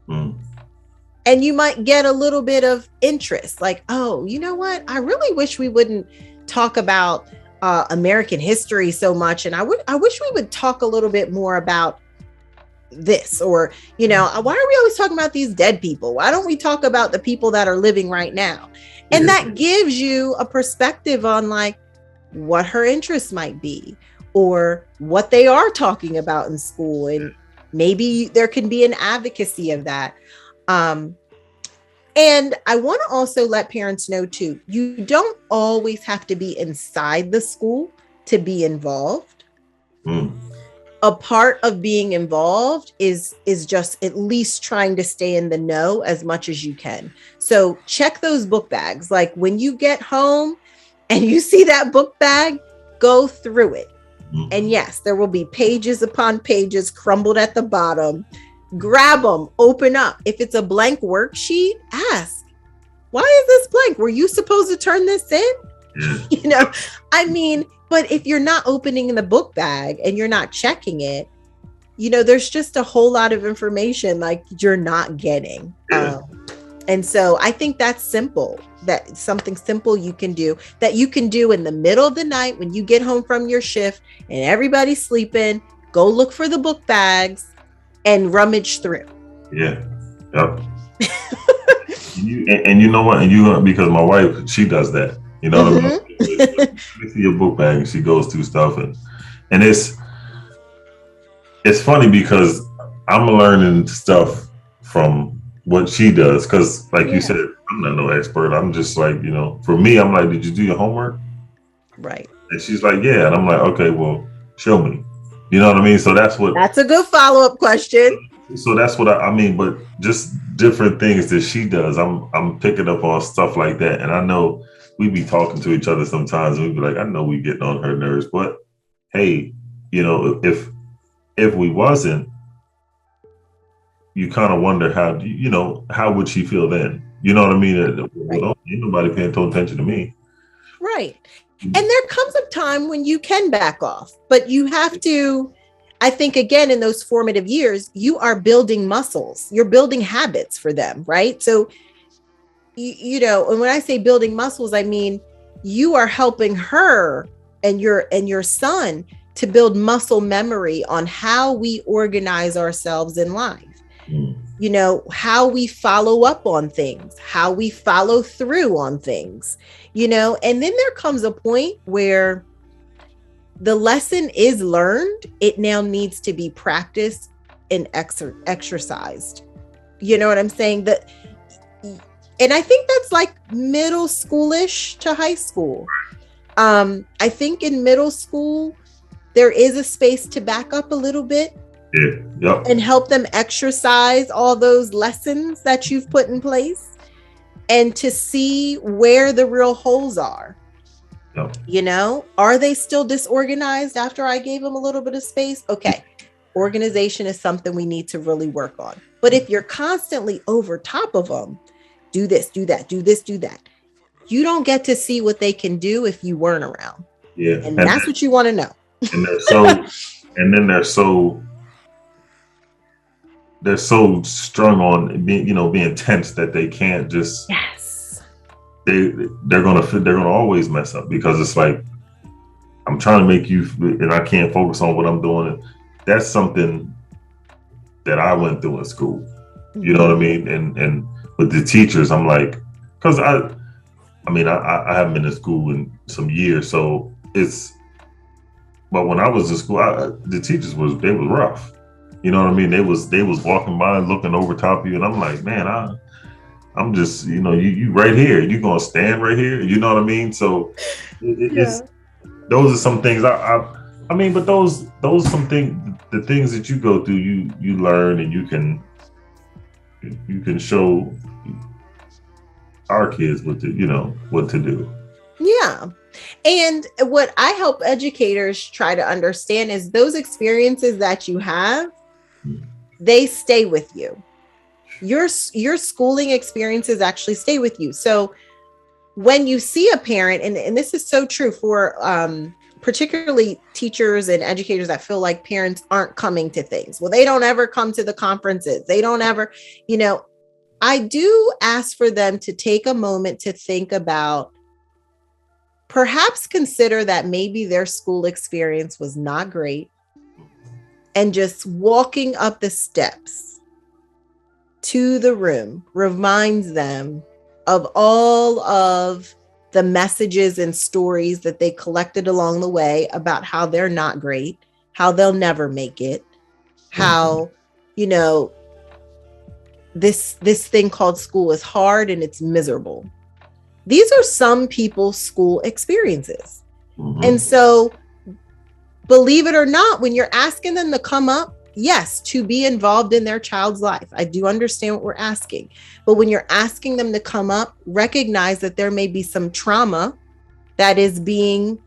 And you might get a little bit of interest, like, oh, you know what? I really wish we wouldn't talk about American history so much, and I wish we would talk a little bit more about this, or, you know, why are we always talking about these dead people? Why don't we talk about the people that are living right now? And that gives you a perspective on like what her interests might be, or what they are talking about in school. And maybe there can be an advocacy of that. And I want to also let parents know too, you don't always have to be inside the school to be involved. A part of being involved is just at least trying to stay in the know as much as you can. So check those book bags. Like when you get home and you see that book bag, go through it. And yes, there will be pages upon pages crumbled at the bottom. Grab them, open up. If it's a blank worksheet, ask, why is this blank? Were you supposed to turn this in? You know, I mean, but if you're not opening the book bag and you're not checking it, you know, there's just a whole lot of information like you're not getting. And so I think that's simple. That's something simple you can do, that you can do in the middle of the night when you get home from your shift and everybody's sleeping. Go look for the book bags and rummage through. Yeah. Yep. And you know what? And you, because my wife, she does that. You know what I mean? You see your book bag and she goes through stuff, and it's funny because I'm learning stuff from what she does. Because like you said, I'm not no expert. I'm just like, you know, for me, I'm like, did you do your homework? Right. And she's like, yeah. And I'm like, okay, well, show me. You know what I mean? So that's a good follow-up question. So that's what I mean, but just different things that she does. I'm picking up on stuff like that. And I know we be talking to each other sometimes and we be like, I know we getting on her nerves, but hey, you know, if we wasn't, you kind of wonder how, you know, how would she feel then? You know what I mean? Well, ain't nobody paying attention to me. Right. And there comes a time when you can back off, but you have to, I think, again, in those formative years, you are building muscles, you're building habits for them, right? So, you know, and when I say building muscles, I mean, you are helping her and your son to build muscle memory on how we organize ourselves in life. You know, how we follow up on things, how we follow through on things, you know, and then there comes a point where the lesson is learned. It now needs to be practiced and exercised. You know what I'm saying? And I think that's like middle schoolish to high school. I think in middle school, there is a space to back up a little bit. And help them exercise all those lessons that you've put in place and to see where the real holes are. You know, are they still disorganized after I gave them a little bit of space? Okay. Organization is something we need to really work on. But if you're constantly over top of them, do this, do that, do this, do that, you don't get to see what they can do if you weren't around. And that's what you want to know. They're so strung on being, you know, being tense that they can't just. They're gonna always mess up, because it's like, I'm trying to make you, and I can't focus on what I'm doing. That's something that I went through in school. You know what I mean? And with the teachers, I'm like, because I haven't been in school in some years, so it's. But when I was in school, the teachers was rough. You know what I mean? They was walking by looking over top of you, and I'm like, man, I'm just, you know, you right here. You gonna stand right here? You know what I mean? So it's those are some things I mean, but those some things, the things that you go through, you learn, and you can show our kids what to do. Yeah. And what I help educators try to understand is those experiences that you have, they stay with you. Your schooling experiences actually stay with you. So when you see a parent, and this is so true for particularly teachers and educators that feel like parents aren't coming to things. Well, they don't ever come to the conferences. They don't ever, I do ask for them to take a moment to think about, perhaps consider that maybe their school experience was not great, and just walking up the steps to the room reminds them of all of the messages and stories that they collected along the way about how they're not great, how they'll never make it, how, this thing called school is hard and it's miserable. These are some people's school experiences. Mm-hmm. And so, believe it or not, when you're asking them to come up, yes, to be involved in their child's life, I do understand what we're asking. But when you're asking them to come up, recognize that there may be some trauma that is being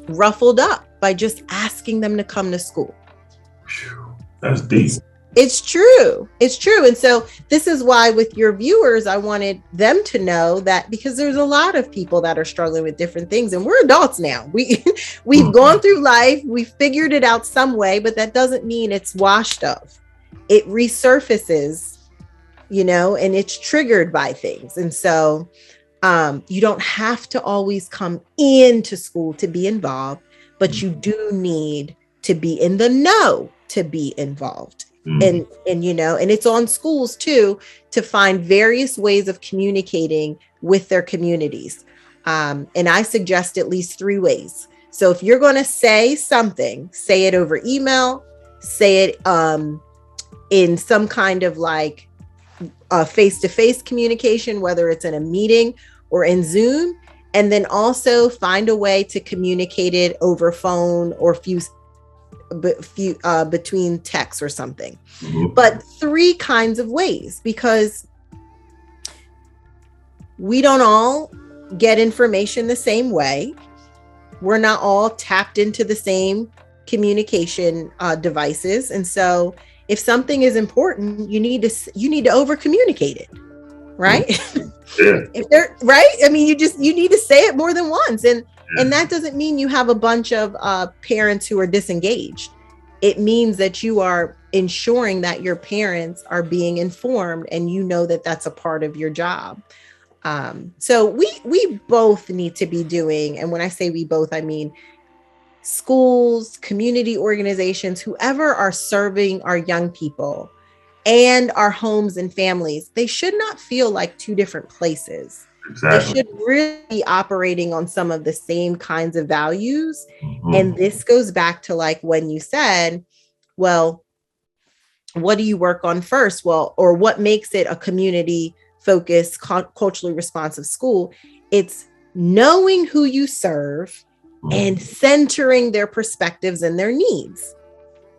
ruffled up by just asking them to come to school. That's deep. It's true. It's true. And so this is why with your viewers, I wanted them to know that, because there's a lot of people that are struggling with different things, and we're adults now. We've gone through life. We figured it out some way, but that doesn't mean it's washed off. It resurfaces, and it's triggered by things. And so you don't have to always come into school to be involved, but you do need to be in the know to be involved. And it's on schools too, to find various ways of communicating with their communities. And I suggest at least 3 ways. So if you're going to say something, say it over email, say it in some kind of like face-to-face communication, whether it's in a meeting or in Zoom, and then also find a way to communicate it over phone or between texts or something. Mm-hmm. But 3 kinds of ways, because we don't all get information the same way. We're not all tapped into the same communication devices. And so if something is important, you need to over communicate it. Right. Yeah. If they're right. I mean, you need to say it more than once. And that doesn't mean you have a bunch of parents who are disengaged. It means that you are ensuring that your parents are being informed, and that that's a part of your job. So we both need to be doing, and when I say we both, I mean schools, community organizations, whoever are serving our young people and our homes and families, they should not feel like 2 different places. Exactly. They should really be operating on some of the same kinds of values. Mm-hmm. And this goes back to like when you said, well, what do you work on first? Well, or what makes it a community focused, culturally responsive school? It's knowing who you serve and centering their perspectives and their needs.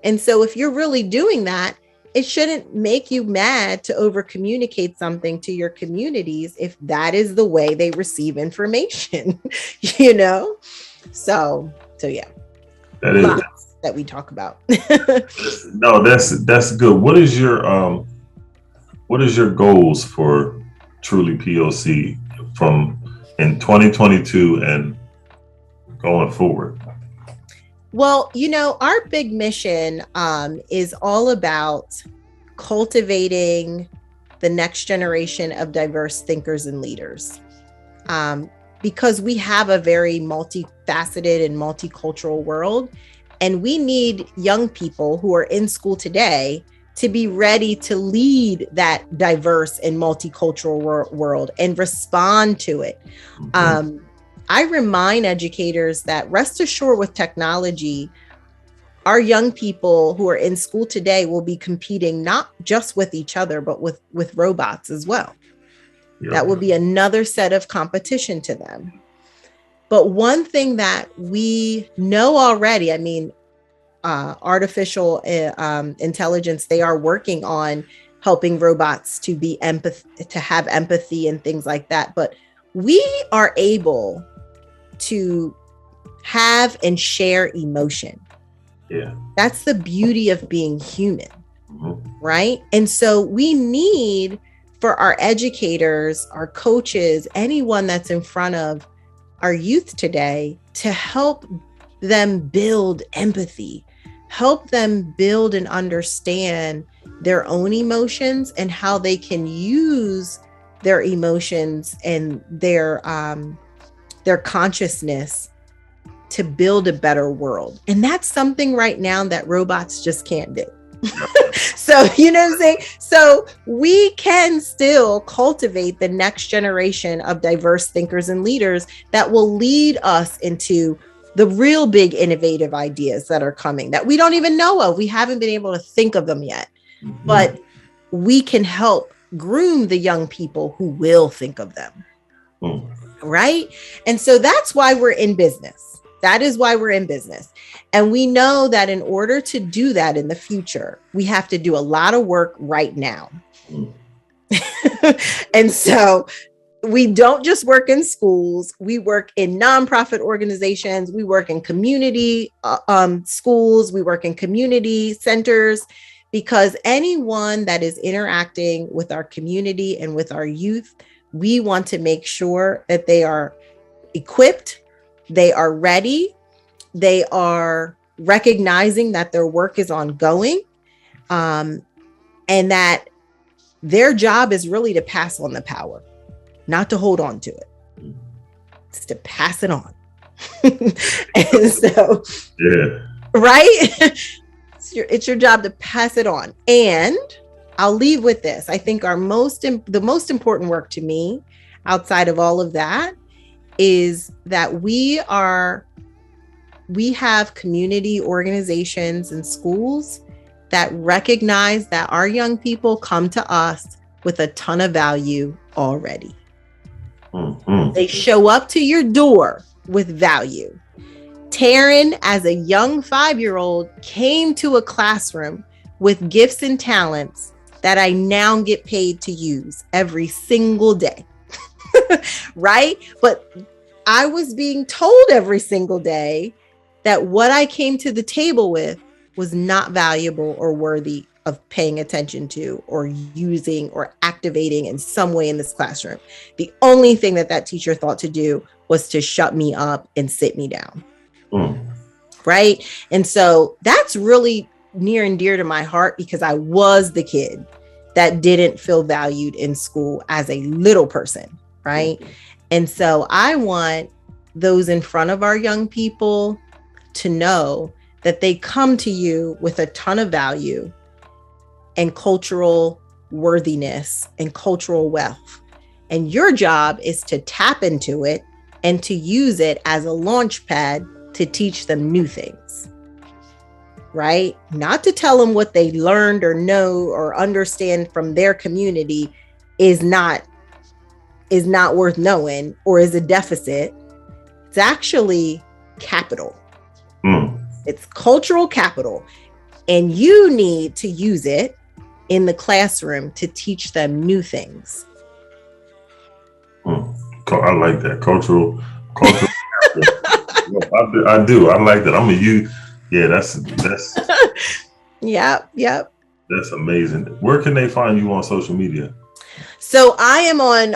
And so if you're really doing that, it shouldn't make you mad to over communicate something to your communities if that is the way they receive information, So yeah, that is lots that we talk about. No, that's good. What is your goals for Truly P.O.C. from in 2022 and going forward? Well, our big mission is all about cultivating the next generation of diverse thinkers and leaders, because we have a very multifaceted and multicultural world, and we need young people who are in school today to be ready to lead that diverse and multicultural world and respond to it. Mm-hmm. I remind educators that rest assured with technology, our young people who are in school today will be competing not just with each other, but with robots as well. Yep. That will be another set of competition to them. But one thing that we know already, I mean, artificial intelligence, they are working on helping robots to be to have empathy and things like that. But we are able to have and share emotion. Yeah. That's the beauty of being human, right? And so we need, for our educators, our coaches, anyone that's in front of our youth today, to help them build empathy, help them build and understand their own emotions and how they can use their emotions and their consciousness to build a better world. And that's something right now that robots just can't do. So, you know what I'm saying? So we can still cultivate the next generation of diverse thinkers and leaders that will lead us into the real big innovative ideas that are coming that we don't even know of. We haven't been able to think of them yet, but we can help groom the young people who will think of them. Right? And so that's why we're in business. That is why we're in business. And we know that in order to do that in the future, we have to do a lot of work right now. And so we don't just work in schools, we work in nonprofit organizations, we work in community schools, we work in community centers, because anyone that is interacting with our community and with our youth, we want to make sure that they are equipped, they are ready, they are recognizing that their work is ongoing, and that their job is really to pass on the power, not to hold on to it. It's to pass it on. And so, right? It's your job to pass it on. And I'll leave with this. I think the most important work to me outside of all of that is that we have community organizations and schools that recognize that our young people come to us with a ton of value already. They show up to your door with value. Taryn, as a young 5-year-old, came to a classroom with gifts and talents that I now get paid to use every single day. Right? But I was being told every single day that what I came to the table with was not valuable or worthy of paying attention to or using or activating in some way in this classroom. The only thing that teacher thought to do was to shut me up and sit me down. Right? And so that's really near and dear to my heart, because I was the kid that didn't feel valued in school as a little person. Right? And so I want those in front of our young people to know that they come to you with a ton of value and cultural worthiness and cultural wealth. And your job is to tap into it and to use it as a launch pad to teach them new things, right? Not to tell them what they learned or know or understand from their community is not worth knowing or is a deficit. It's actually capital. It's cultural capital. And you need to use it in the classroom to teach them new things. I like that. Cultural. I do. I like that. I'm a youth. Yeah, that's Yep. That's amazing. Where can they find you on social media? So I am on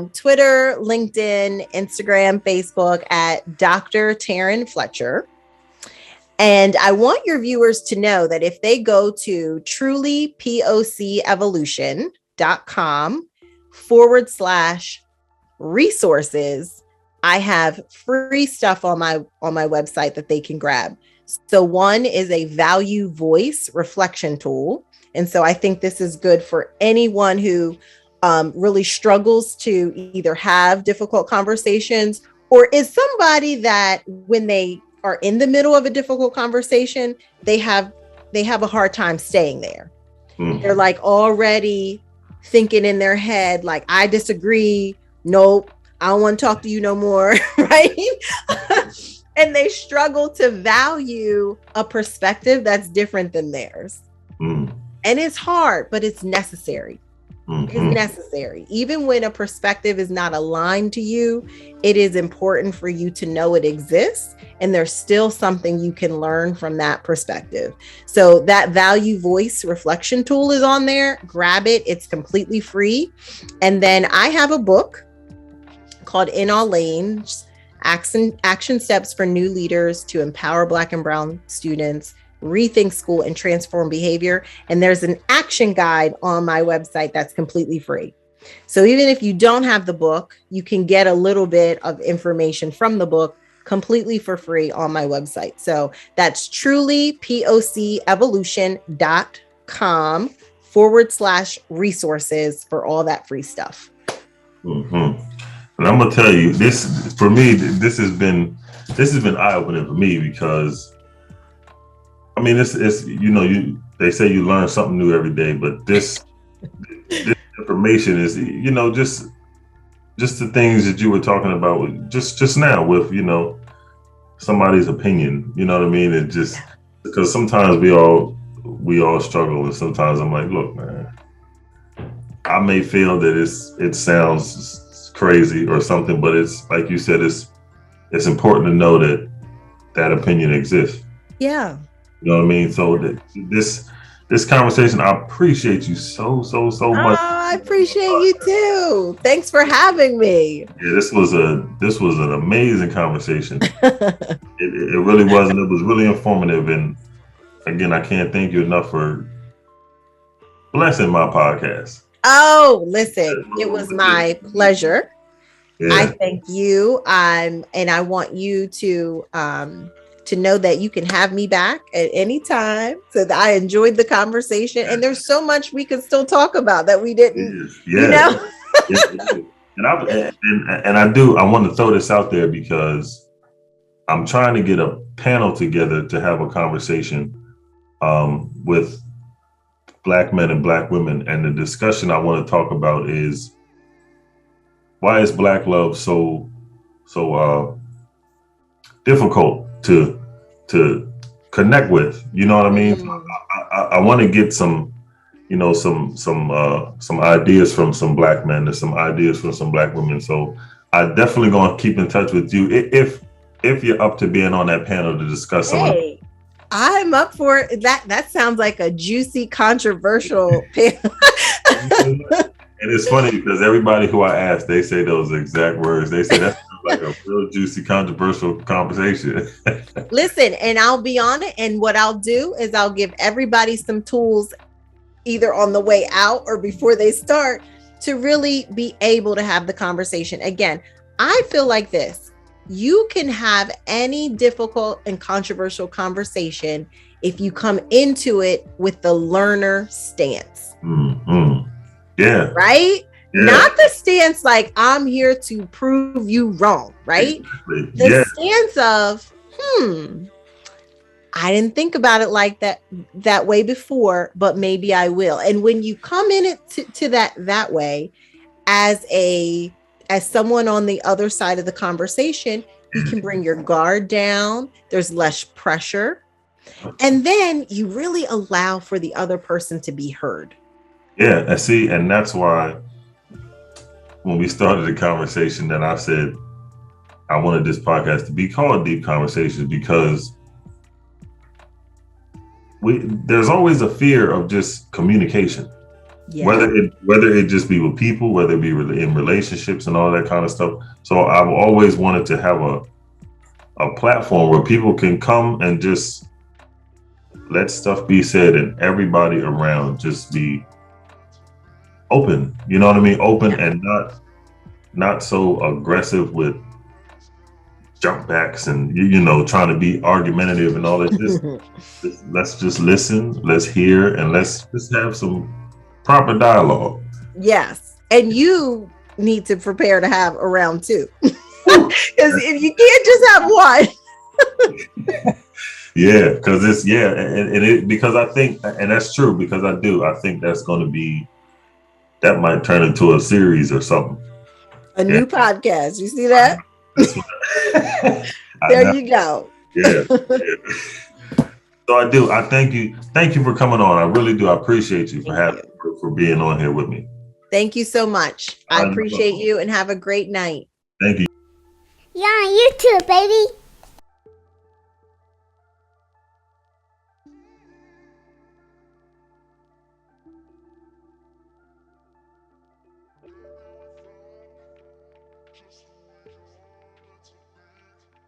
Twitter, LinkedIn, Instagram, Facebook at Dr. Taryn Fletcher. And I want your viewers to know that if they go to trulypocevolution.com/resources, I have free stuff on my website that they can grab. So one is a value voice reflection tool. And so I think this is good for anyone who really struggles to either have difficult conversations or is somebody that when they are in the middle of a difficult conversation, they have a hard time staying there. They're like already thinking in their head, like, I disagree. Nope. I don't want to talk to you no more, right? And they struggle to value a perspective that's different than theirs. And it's hard, but it's necessary. It's necessary. Even when a perspective is not aligned to you, it is important for you to know it exists, and there's still something you can learn from that perspective. So that value voice reflection tool is on there. Grab it. It's completely free. And then I have a book called In All Lanes, Action Steps for New Leaders to Empower Black and Brown Students, Rethink School, and Transform Behavior. And there's an action guide on my website that's completely free. So even if you don't have the book, you can get a little bit of information from the book completely for free on my website. So that's trulypoc evolution.com/resources for all that free stuff. And I'm gonna tell you, this for me, this has been eye-opening for me, because I mean, it's they say you learn something new every day, but this information is, just the things that you were talking about with, just now with, somebody's opinion, you know what I mean? It just, because sometimes we all struggle, and sometimes I'm like, look, man, I may feel that it sounds crazy or something, but it's like you said, it's important to know that opinion exists. Yeah. You know what I mean? So this conversation, I appreciate you so much. Oh, I appreciate you too. Thanks for having me. Yeah, this was an amazing conversation. It really was, and it was really informative. And again, I can't thank you enough for blessing my podcast. Oh, listen, it was my pleasure. Yeah. I thank you. And I want you to know that you can have me back at any time. So that I enjoyed the conversation, and there's so much we could still talk about that we didn't, And I want to throw this out there, because I'm trying to get a panel together to have a conversation with Black men and Black women. And the discussion I want to talk about is, why is Black love so difficult to connect with? You know what I mean? I want to get some ideas from some Black men and some ideas from some Black women. So I definitely gonna keep in touch with you if you're up to being on that panel to discuss something. I'm up for it. That sounds like a juicy, controversial panel. And it's funny, because everybody who I ask, they say those exact words. They say that's like a real juicy, controversial conversation. Listen, and I'll be on it. And what I'll do is I'll give everybody some tools, either on the way out or before they start, to really be able to have the conversation. Again, I feel like this. You can have any difficult and controversial conversation if you come into it with the learner stance. Mm-hmm. Yeah. Right? Yeah. Not the stance like, I'm here to prove you wrong, right? Exactly. The stance of, I didn't think about it like that way before, but maybe I will. And when you come in it to that way, as someone on the other side of the conversation, you can bring your guard down. There's less pressure. And then you really allow for the other person to be heard. Yeah, I see. And that's why when we started the conversation, that I said I wanted this podcast to be called Deep Conversations, because there's always a fear of just communication. Yeah. Whether it just be with people, whether it be in relationships and all that kind of stuff. So I've always wanted to have a platform where people can come and just let stuff be said, and everybody around just be open. You know what I mean? Open, and not so aggressive with jump backs and trying to be argumentative and all that. Just let's just listen, let's hear, and let's just have some proper dialogue. Yes. And you need to prepare to have a round two. Because if you can't just have one. Yeah, because because I think, and that's true, because I think that's going to be, that might turn into a series or something. A new podcast. You see that? There you go. Yeah. So I do. I thank you. Thank you for coming on. I really do. I appreciate you for being on here with me. Thank you so much. I appreciate you and have a great night. Thank you. You're on YouTube, baby.